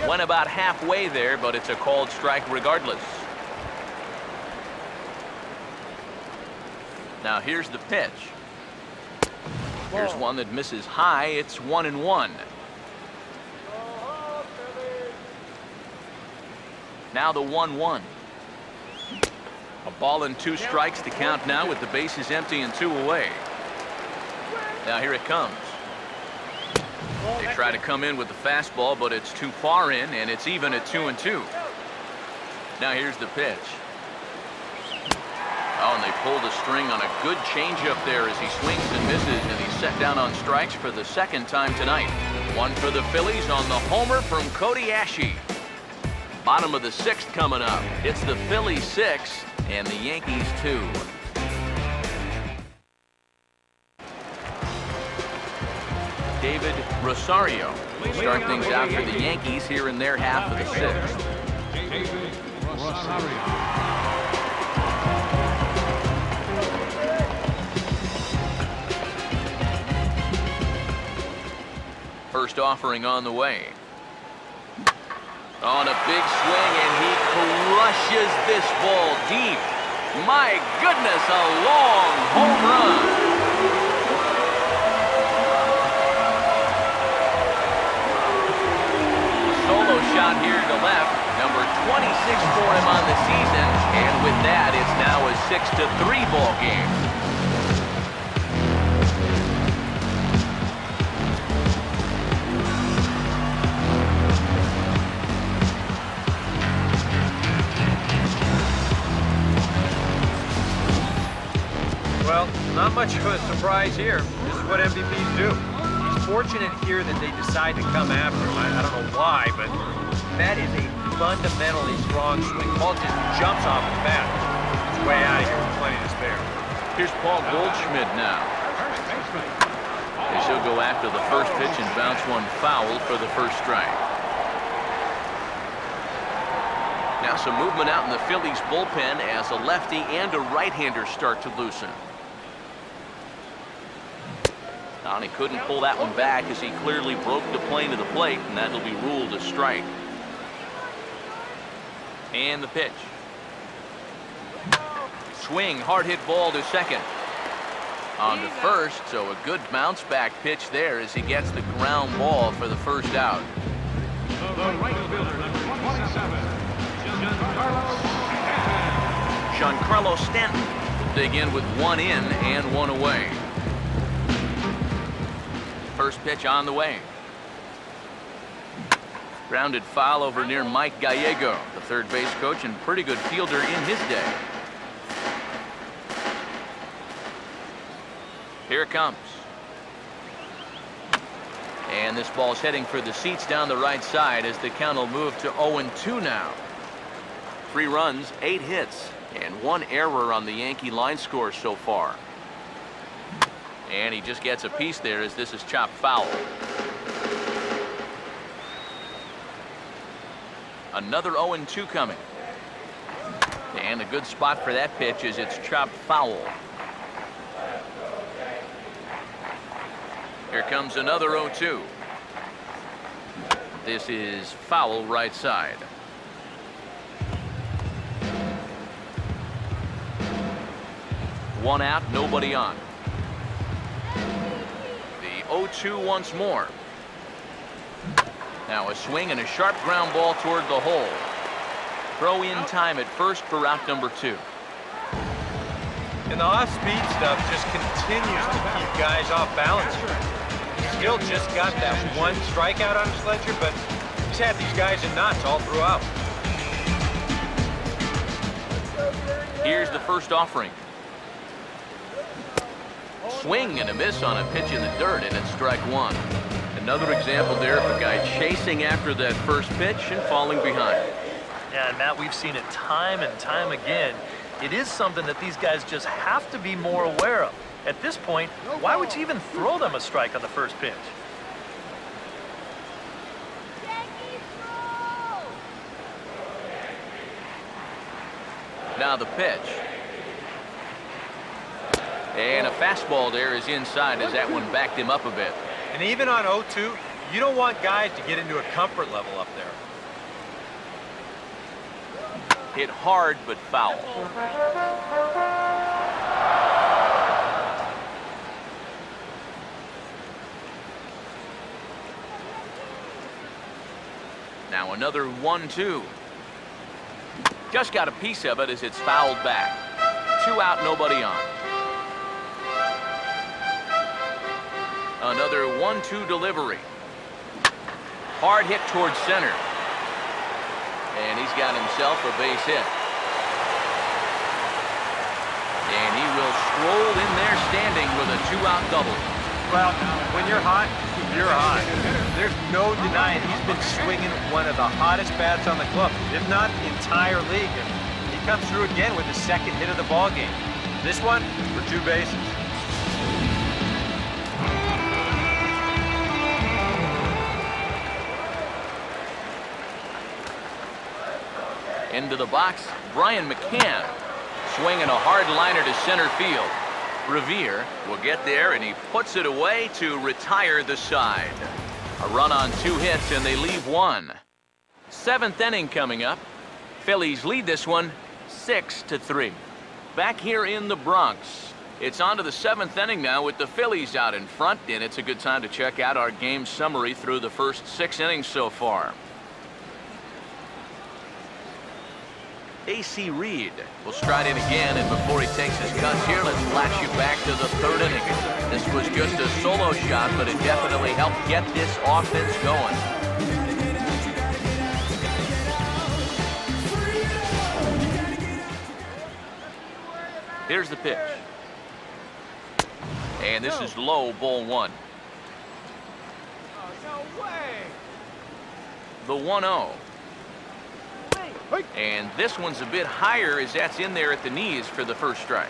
Went about halfway there, but it's a called strike regardless. Now here's the pitch. Here's one that misses high. It's 1-1. Now the 1-1. A ball and 2 strikes to count now with the bases empty and 2 away. Now here it comes. They try to come in with the fastball, but it's too far in, and it's even at 2-2. Now here's the pitch. Oh, and they pulled a string on a good changeup there as he swings and misses, and he's set down on strikes for the 2nd time tonight. One for the Phillies on the homer from Cody Ashe. Bottom of the 6th coming up. It's the Phillies 6 and the Yankees 2. David Rosario will start things out for the Yankees here in their half of the 6th. First offering on the way. On a big swing, and he crushes this ball deep. My goodness, a long home run. Solo shot here to left, number 26 for him on the season, and with that, it's now a 6-3 ball game. Well, not much of a surprise here. This is what MVPs do. He's fortunate here that they decide to come after him. I don't know why, but that is a fundamentally strong swing. Ball just jumps off the bat. It's way out of here with plenty to spare. Here's Paul Goldschmidt now. As he'll go after the first pitch and bounce one foul for the first strike. Now some movement out in the Phillies bullpen as a lefty and a right-hander start to loosen. And he couldn't pull that one back as he clearly broke the plane to the plate, and that'll be ruled a strike. And the pitch. Swing, hard hit ball to second. On to first, so a good bounce back pitch there as he gets the ground ball for the first out. the right fielder, number 27, Giancarlo Stanton will dig in with one in and one away. First pitch on the way. Grounded foul over near Mike Gallego, the third base coach and pretty good fielder in his day. Here it comes. And this ball's heading for the seats down the right side as the count will move to 0-2 now. 3 runs, 8 hits, and 1 error on the Yankee line score so far. And he just gets a piece there as this is chopped foul. Another 0-2 coming. And a good spot for that pitch as it's chopped foul. Here comes another 0-2. This is foul right side. One out, nobody on. The 0-2 once more. Now a swing and a sharp ground ball toward the hole. Throw in time at first for out number 2. And the off-speed stuff just continues to keep guys off balance here. Still just got that one strikeout on his ledger, but he's had these guys in knots all throughout. Here's the first offering. Swing and a miss on a pitch in the dirt, and it's strike 1. Another example there of a guy chasing after that first pitch and falling behind. Yeah, and Matt, we've seen it time and time again. It is something that these guys just have to be more aware of. At this point, why would you even throw them a strike on the first pitch? Now the pitch. And a fastball there is inside as that one backed him up a bit. And even on 0-2, you don't want guys to get into a comfort level up there. Hit hard but foul. Now another 1-2. Just got a piece of it as it's fouled back. 2 out, nobody on. Another 1-2 delivery. Hard hit towards center. And he's got himself a base hit. And he will stroll in there standing with a 2-out double. Well, when you're hot, you're hot. There's no denying he's been swinging one of the hottest bats on the club, if not the entire league. And he comes through again with the second hit of the ball game. This one for 2 bases. Into the box, Brian McCann swinging a hard liner to center field. Revere will get there, and he puts it away to retire the side. A run on 2 hits, and they leave 1. 7th inning coming up. Phillies lead this one 6-3. Back here in the Bronx, it's on to the 7th inning now with the Phillies out in front, and it's a good time to check out our game summary through the first 6 innings so far. A.C. Reed will stride in again, and before he takes his cuts here, let's flash you back to the 3rd inning. This was just a solo shot, but it definitely helped get this offense going. Here's the pitch. And this is low, ball 1. No way! The 1-0. And this one's a bit higher as that's in there at the knees for the first strike.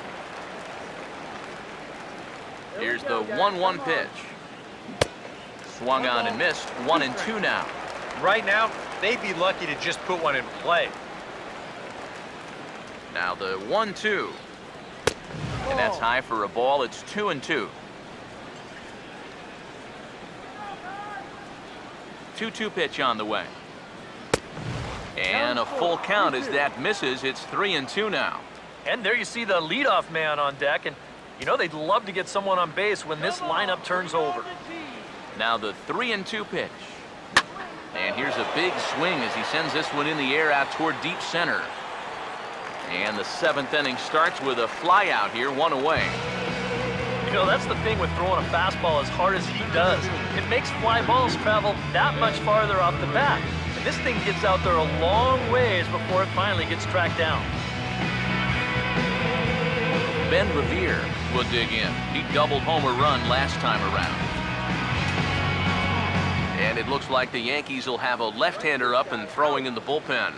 Here's the 1-1 pitch. Swung on and missed. 1-2 now. Right now, they'd be lucky to just put one in play. Now the 1-2. And that's high for a ball. It's 2-2. 2-2 pitch on the way. And a full count as that misses. It's 3-2 now. And there you see the leadoff man on deck, and you know they'd love to get someone on base when this lineup turns over. Now the 3-2 pitch. And here's a big swing as he sends this one in the air out toward deep center. And the 7th inning starts with a fly out here, 1 away. You know, that's the thing with throwing a fastball as hard as he does. It makes fly balls travel that much farther off the bat. And this thing gets out there a long ways before it finally gets tracked down. Ben Revere will dig in. He doubled home a run last time around. And it looks like the Yankees will have a left-hander up and throwing in the bullpen.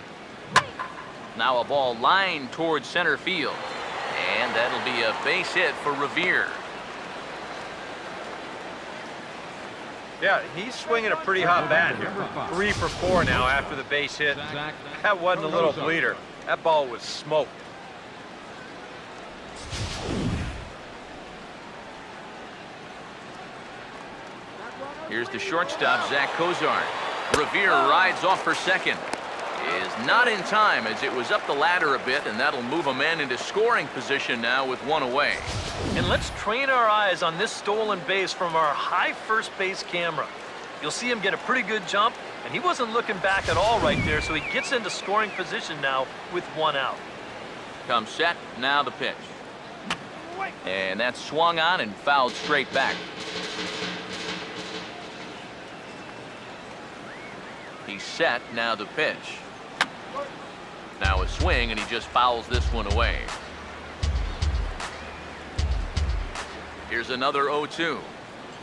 Now a ball lined towards center field. And that'll be a base hit for Revere. Yeah, he's swinging a pretty hot bat here. 3 for 4 now after the base hit. That wasn't a little bleeder. That ball was smoked. Here's the shortstop, Zach Cozart. Revere rides off for second. Is not in time as it was up the ladder a bit, and that'll move a man into scoring position now with 1 away. And let's train our eyes on this stolen base from our high first base camera. You'll see him get a pretty good jump, and he wasn't looking back at all right there, so he gets into scoring position now with 1 out. Comes set, now the pitch. And that's swung on and fouled straight back. He's set, now the pitch. Now a swing, and he just fouls this one away. Here's another 0-2.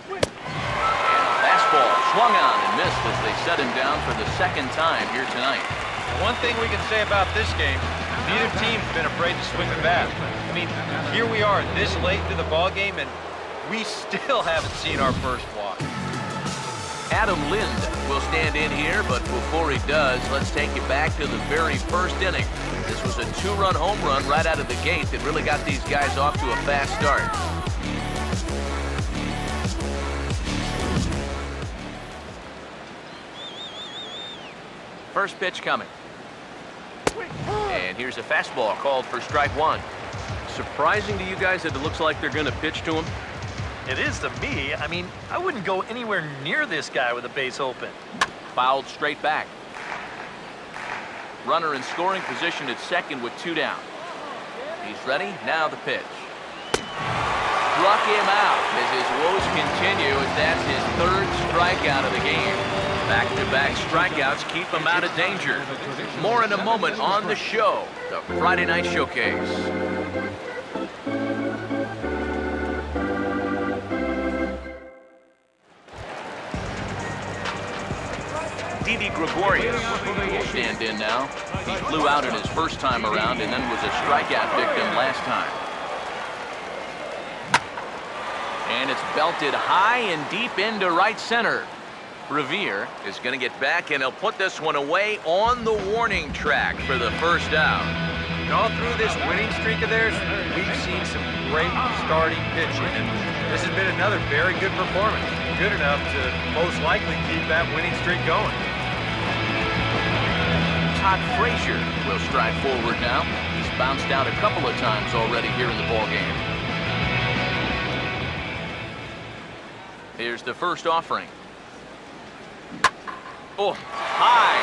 And a fastball swung on and missed as they set him down for the 2nd time here tonight. One thing we can say about this game, neither team's been afraid to swing the bat. I mean, here we are this late into the ball game, and we still haven't seen our first walk. Adam Lind will stand in here, but before he does, let's take you back to the very first inning. This was a 2-run home run right out of the gate that really got these guys off to a fast start. First pitch coming. And here's a fastball called for strike 1. Surprising to you guys that it looks like they're going to pitch to him? It is to me. I mean, I wouldn't go anywhere near this guy with a base open. Fouled straight back. Runner in scoring position at second with 2 down. He's ready. Now the pitch. Struck him out as his woes continue as that's his 3rd strikeout of the game. Back-to-back strikeouts keep him out of danger. More in a moment on the show, the Friday Night Showcase. Didi Gregorius will stand in now. He flew out in his first time around and then was a strikeout victim last time. And it's belted high and deep into right center. Revere is going to get back, and he'll put this one away on the warning track for the 1st out. And all through this winning streak of theirs, we've seen some great starting pitching, and this has been another very good performance. Good enough to most likely keep that winning streak going. Todd Frazier will stride forward now. He's bounced out a couple of times already here in the ballgame. Here's the first offering. Oh, high,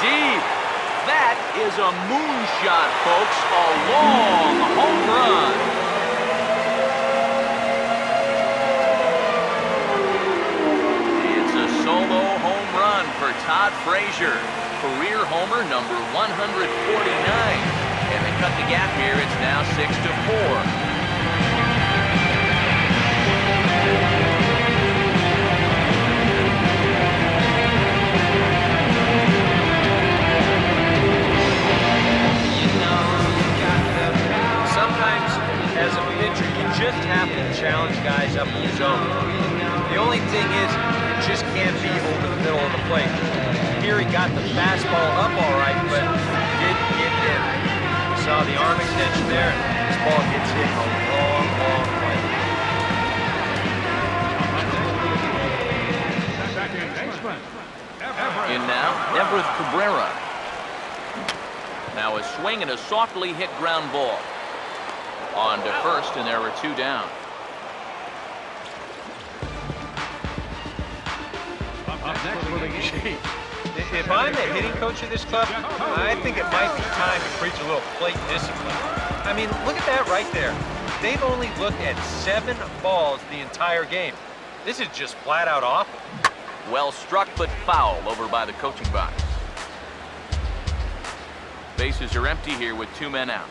deep. That is a moonshot, folks. A long home run. It's a solo home run for Todd Frazier. Career homer number 149. And they cut the gap here. It's now 6-4. Sometimes, as a pitcher, you just have to challenge guys up in the zone. The only thing is, it just can't be over the middle of the plate. Here he got the fastball up all right, but didn't get it in. You saw the arm extension there, and this ball gets hit a long, long way. In now, Everett Cabrera. Now a swing and a softly hit ground ball. On to first, and there are 2 down. Up next for the Yankees. If I'm the hitting coach of this club, I think it might be time to preach a little plate discipline. I mean, look at that right there. They've only looked at 7 balls the entire game. This is just flat out awful. Well struck, but foul over by the coaching box. Bases are empty here with 2 men out.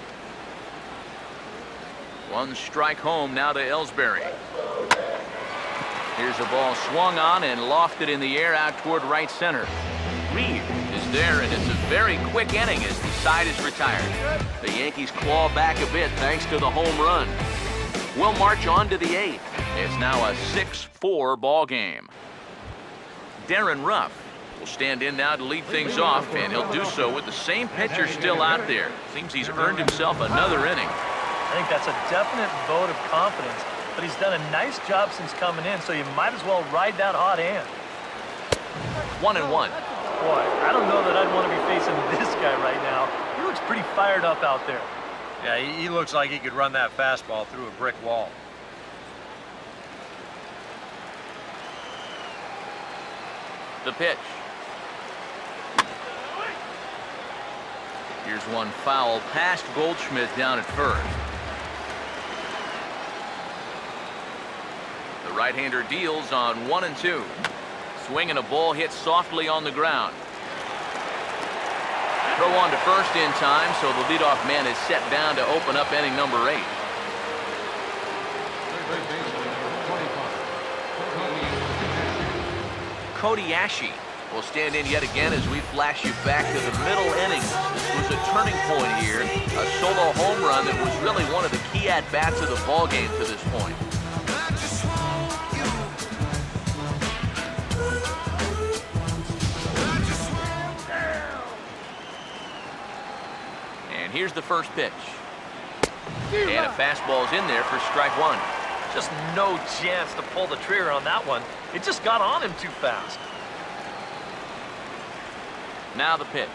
1 strike home now to Ellsbury. Here's a ball swung on and lofted in the air out toward right center. Reed is there, and it's a very quick inning as the side is retired. The Yankees claw back a bit thanks to the home run. We'll march on to the 8th. It's now a 6-4 ball game. Darren Ruff will stand in now to lead things off, and he'll do so with the same pitcher still out there. Seems he's earned himself another inning. I think that's a definite vote of confidence, but he's done a nice job since coming in, so you might as well ride that hot hand. 1-1. Boy, I don't know that I'd want to be facing this guy right now. He looks pretty fired up out there. Yeah, he looks like he could run that fastball through a brick wall. The pitch. Here's one foul past Goldschmidt down at first. The right-hander deals on 1 and 2. Swing and a ball hit softly on the ground. Throw on to first in time, so the leadoff man is set down to open up inning number 8. Cody Ashe will stand in yet again as we flash you back to the middle innings. This was a turning point here, a solo home run that was really one of the key at-bats of the ball game to this point. And here's the first pitch. And a fastball's in there for strike 1. Just no chance to pull the trigger on that one. It just got on him too fast. Now the pitch.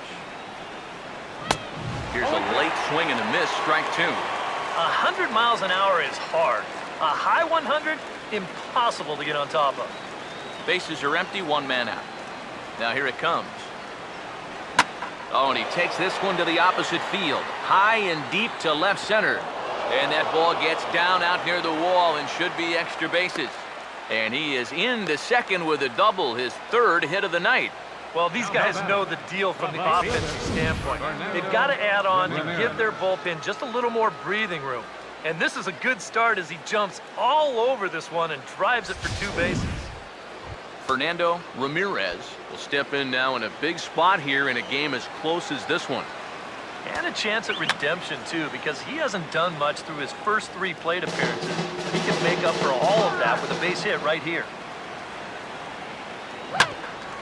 Here's a late swing and a miss, strike 2. 100 miles an hour is hard. A high 100, impossible to get on top of. Bases are empty, 1 man out. Now here it comes. Oh, and he takes this one to the opposite field. High and deep to left center. And that ball gets down out near the wall and should be extra bases. And he is into second with a double, his 3rd hit of the night. Well, these guys know the deal from the offensive standpoint. They've got to add on to give their bullpen just a little more breathing room. And this is a good start as he jumps all over this one and drives it for 2 bases. Fernando Ramirez will step in now in a big spot here in a game as close as this one. And a chance at redemption, too, because he hasn't done much through his first 3 plate appearances. He can make up for all of that with a base hit right here.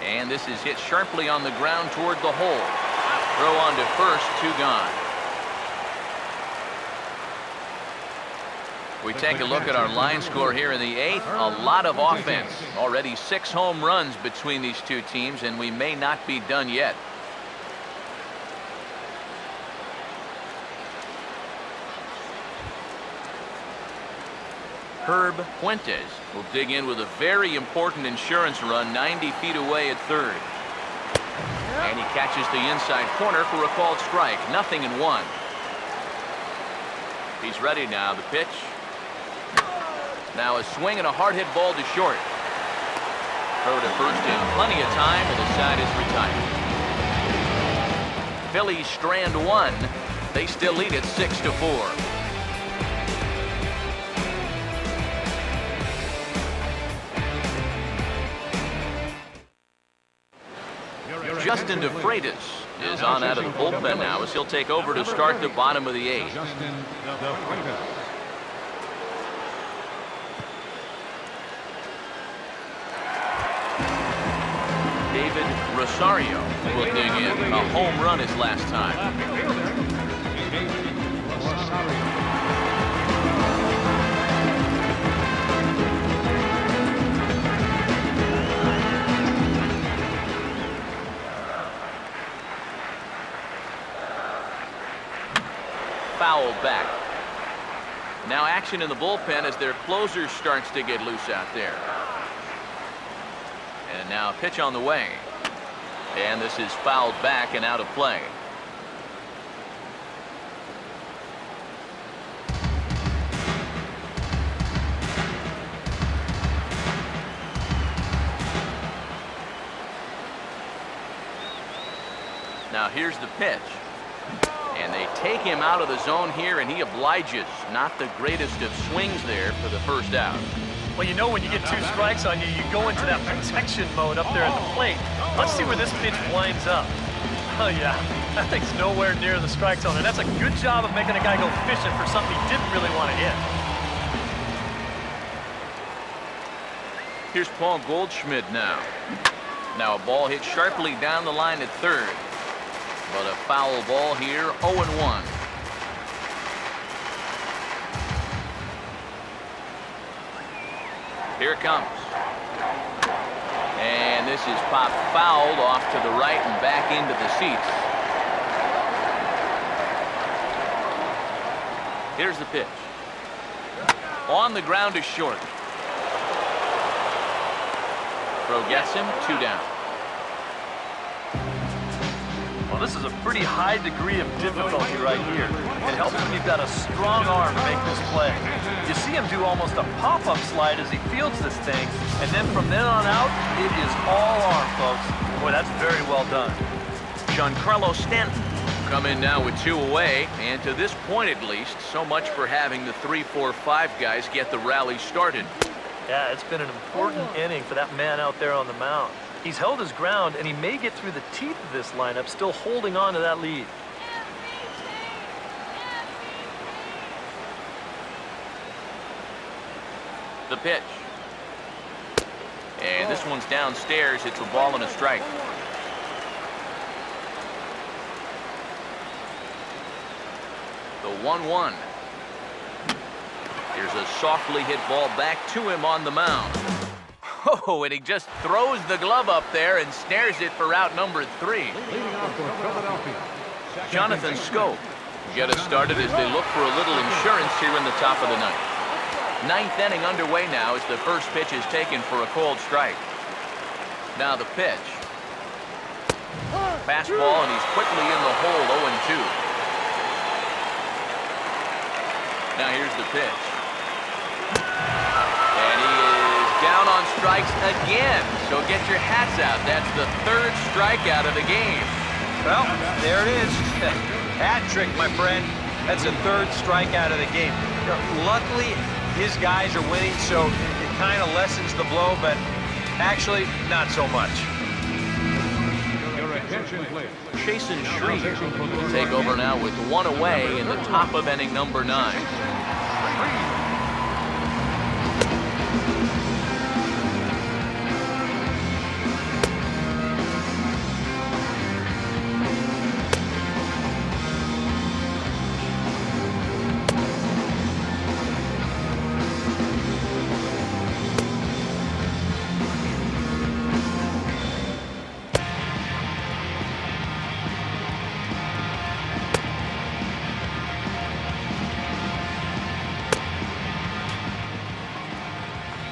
And this is hit sharply on the ground toward the hole. Throw on to first, 2 gone. We take a look at our line score here in the 8th. A lot of offense. Already 6 home runs between these 2 teams, and we may not be done yet. Herb Fuentes will dig in with a very important insurance run 90 feet away at 3rd. And he catches the inside corner for a called strike. 0-1. He's ready now. The pitch. Now a swing and a hard hit ball to short. Throw to first in plenty of time, and the side is retired. Phillies strand 1. They still lead it 6-4. Justin DeFreitas is on out of the bullpen now as he'll take over to start the bottom of the 8th. David Rosario will dig in. A home run his last time. Foul back. Now action in the bullpen as their closer starts to get loose out there. And now a pitch on the way. And this is fouled back and out of play. Now here's the pitch. And they take him out of the zone here, and he obliges. Not the greatest of swings there for the first out. Well, you know when you get 2 strikes on you, you go into that protection mode up there at the plate. Let's see where this pitch winds up. Oh, yeah. That thing's nowhere near the strike zone, and that's a good job of making a guy go fishing for something he didn't really want to hit. Here's Paul Goldschmidt now. Now a ball hit sharply down the line at third. But a foul ball here, 0-1. Here it comes. And this is popped fouled off to the right and back into the seats. Here's the pitch. On the ground to short. Throw gets him, 2 down. Well, this is a pretty high degree of difficulty right here. It helps when you've got a strong arm to make this play. You see him do almost a pop-up slide as he fields this thing, and then from then on out, it is all arm, folks. Boy, that's very well done. Giancarlo Stanton come in now with 2 away, and to this point at least, so much for having the 3, 4, 5 guys get the rally started. Yeah, it's been an important inning for that man out there on the mound. He's held his ground, and he may get through the teeth of this lineup, still holding on to that lead. The pitch. And this one's downstairs. It's a ball and a strike. The 1-1. Here's a softly hit ball back to him on the mound. Oh, and he just throws the glove up there and snares it for out number 3. Jonathan Scope get us started as they look for a little insurance here in the top of the ninth. 9th inning underway now as the first pitch is taken for a cold strike. Now the pitch. Fastball, and he's quickly in the hole, 0-2. Now here's the pitch. And he is down on strikes again. So get your hats out. That's the 3rd strikeout of the game. Well, there it is. Hat trick, my friend. That's the 3rd strikeout of the game. Luckily, his guys are winning, so it kind of lessens the blow, but actually, not so much. Chasen Shreve will take over now with 1 away in the top of inning number 9.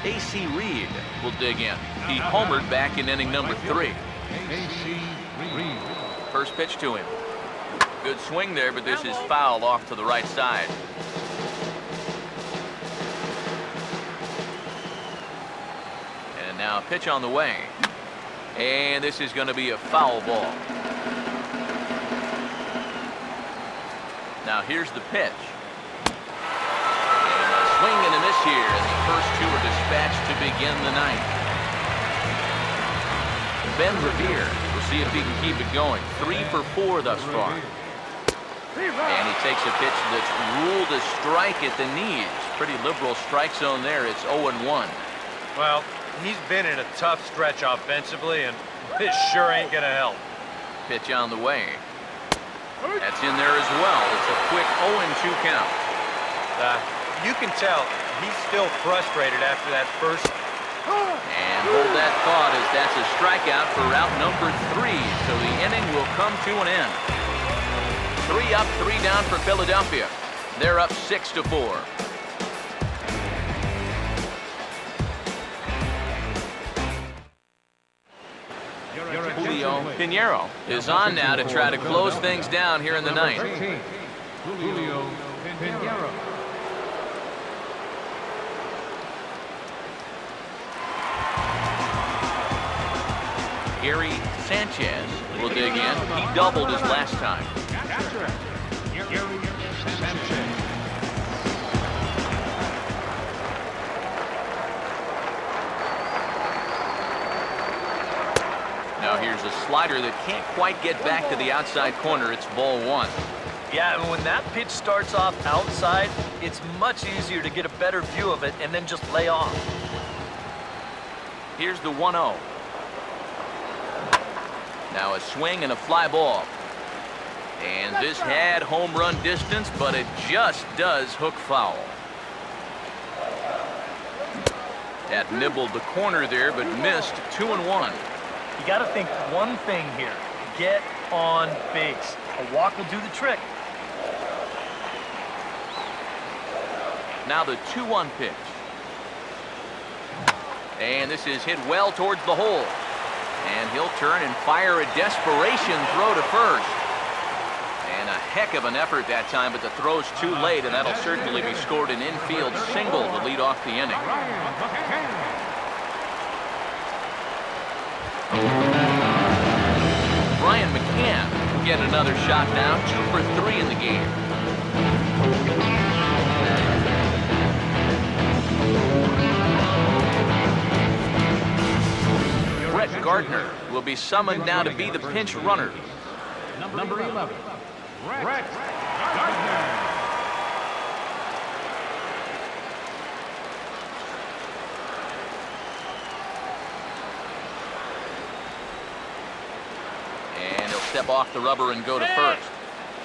A.C. Reed will dig in. He homered back in inning number 3. First pitch to him. Good swing there, but this is fouled off to the right side. And now a pitch on the way. And this is going to be a foul ball. Now here's the pitch. Swing and a miss here, and the first 2 are dispatched to begin the 9th. Ben Revere, we'll see if he can keep it going. 3 for 4 thus far. And he takes a pitch that's ruled a strike at the knees. Pretty liberal strike zone there. It's 0-1. Well, he's been in a tough stretch offensively, and this sure ain't gonna help. Pitch on the way. That's in there as well. It's a quick 0-2 count. You can tell he's still frustrated after that first. And hold that thought, as that's a strikeout for out number 3. So the inning will come to an end. 3 up, 3 down for Philadelphia. They're up 6-4. Well, Pinheiro is on now to try to close things down here in the ninth. 13, Julio Pinheiro. Gary Sanchez will dig in. He doubled his last time. Catcher, Gary Sanchez. Now here's a slider that can't quite get back to the outside corner. It's ball one. Yeah, and when that pitch starts off outside, it's much easier to get a better view of it and then just lay off. Here's the 1-0. Now a swing and a fly ball. And this had home run distance, but it just does hook foul. That nibbled the corner there, but missed 2-1. You got to think one thing here. Get on base. A walk will do the trick. Now the 2-1 pitch. And this is hit well towards the hole. And he'll turn and fire a desperation throw to first. And a heck of an effort that time, but the throw's too late, and that'll certainly be scored an infield single to lead off the inning. Brian McCann will get another shot now, 2 for 3 in the game. Brett Gardner will be summoned now to be the pinch runner. Number 11, Brett Gardner. And he'll step off the rubber and go to first.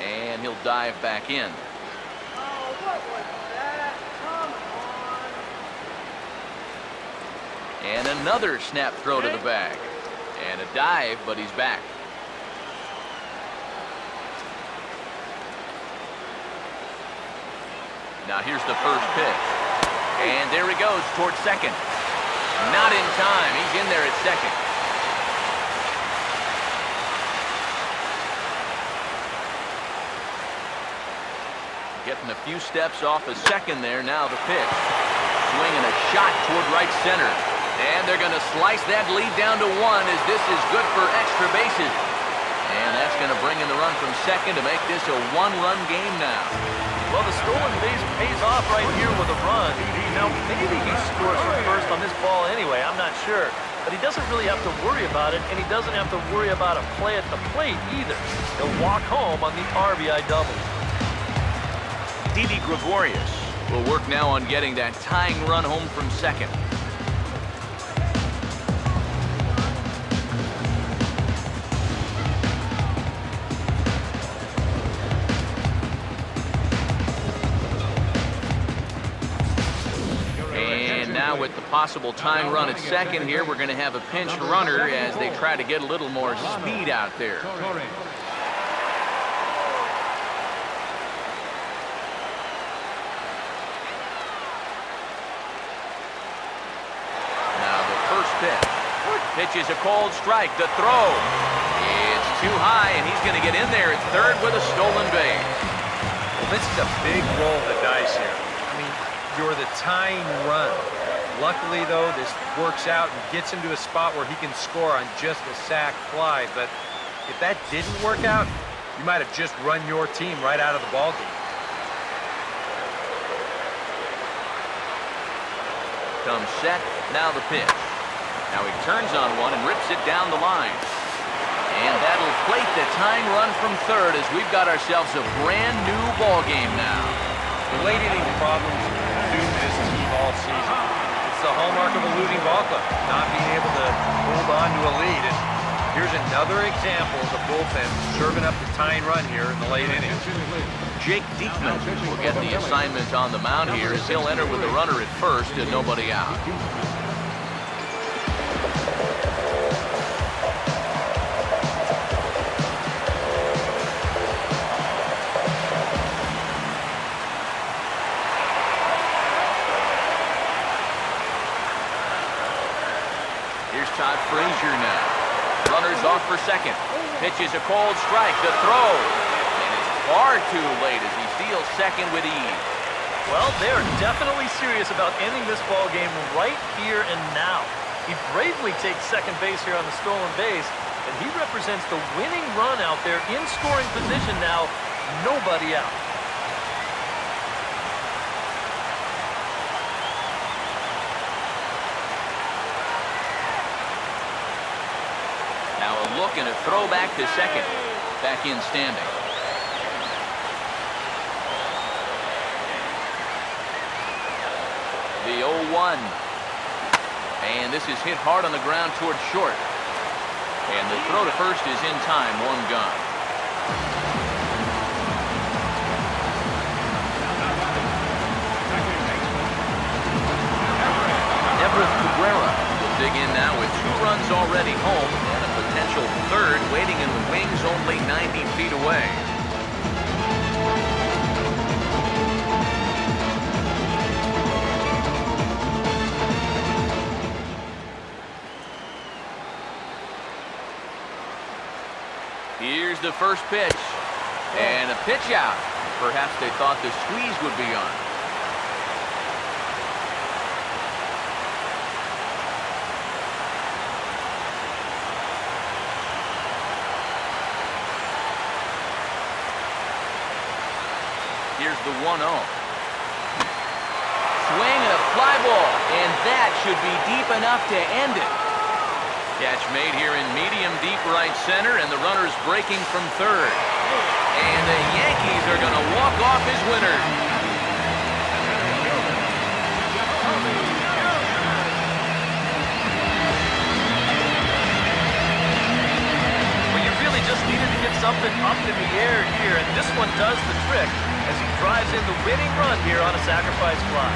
And he'll dive back in. And another snap throw to the bag. And a dive, but he's back. Now here's the first pitch. And there he goes towards second. Not in time. He's in there at second. Getting a few steps off a second there. Now the pitch. Swinging a shot toward right center. And they're going to slice that lead down to 1 as this is good for extra bases. And that's going to bring in the run from second to make this a 1-run game now. Well, the stolen base pays off right here with a run. Now, maybe he scores from first on this ball anyway. I'm not sure. But he doesn't really have to worry about it, and he doesn't have to worry about a play at the plate either. He'll walk home on the RBI double. Didi Gregorius will work now on getting that tying run home from second. With the possible tying run at second here, we're going to have a pinch runner as they try to get a little more speed out there. Now the first pitch. Pitch is a cold strike. The throw. It's too high, and he's going to get in there at third with a stolen base. Well, this is a big roll of the dice here. I mean, you're the tying run. Luckily, though, this works out and gets him to a spot where he can score on just a sac fly. But if that didn't work out, you might have just run your team right out of the ballgame. Comes set, now the pitch. Now he turns on one and rips it down the line. And that'll plate the tying run from third as we've got ourselves a brand new ball game now. The late inning problems doomed this team all season. It's the hallmark of a losing ball club, not being able to hold on to a lead. And here's another example of the bullpen serving up the tying run here in the late innings. Jake Diekman will get the assignment on the mound here as he'll enter with a runner at first and nobody out. Todd Frazier now. Runners off for second. Pitch is a cold strike. The throw. And it's far too late as he steals second with ease. Well, they are definitely serious about ending this ball game right here and now. He bravely takes second base here on the stolen base, and he represents the winning run out there in scoring position now. Nobody out. Now a look and a throw back to second. Back in standing. The 0-1. And this is hit hard on the ground towards short. And the throw to first is in time. One gone. Will dig in now with 2 runs already home and a potential third waiting in the wings only 90 feet away. Here's the first pitch and a pitch out. Perhaps they thought the squeeze would be on. Here's the 1-0. Swing and a fly ball, and that should be deep enough to end it. Catch made here in medium deep right center, and the runner's breaking from third. And the Yankees are going to walk off as winners. Well, you really just needed to get something up in the air here, and this one does the trick as he drives in the winning run here on a sacrifice fly.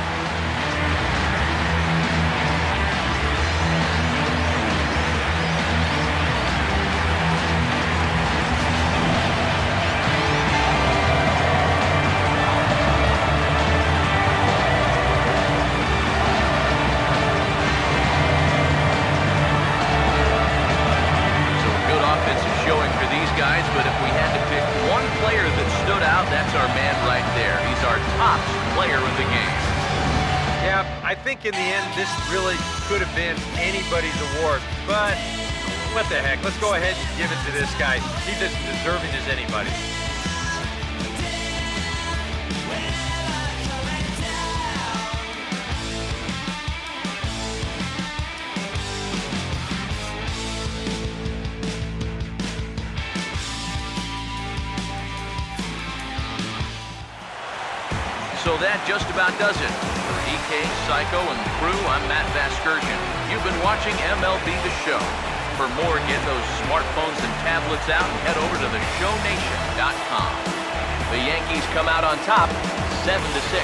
So good offensive showing for these guys, but if we had to pick one player that stood out, that's our man right there. He's our top player of the game. Yeah, I think in the end, this really could have been anybody's award, but what the heck? Let's go ahead and give it to this guy. He's as deserving as anybody. So that just about does it. For EK, Psycho, and the crew, I'm Matt Vasgersian. You've been watching MLB The Show. For more, get those smartphones and tablets out and head over to theshownation.com. The Yankees come out on top, 7-6.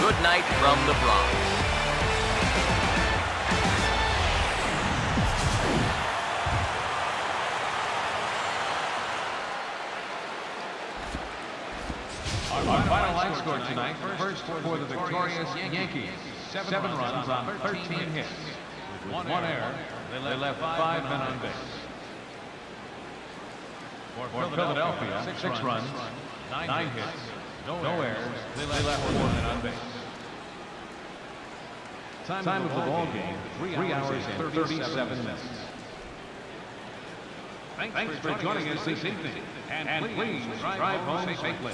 Good night from the Bronx. Our final line score tonight, first for the victorious Yankees. 7 runs on 13 hits. With 1 error, they left 5 men on base. For Philadelphia, 6 runs, 9 hits, no errors, they left 4 men on base. Time of the ball game, 3 hours and 37 minutes. Thanks for joining us this evening, and please drive home safely.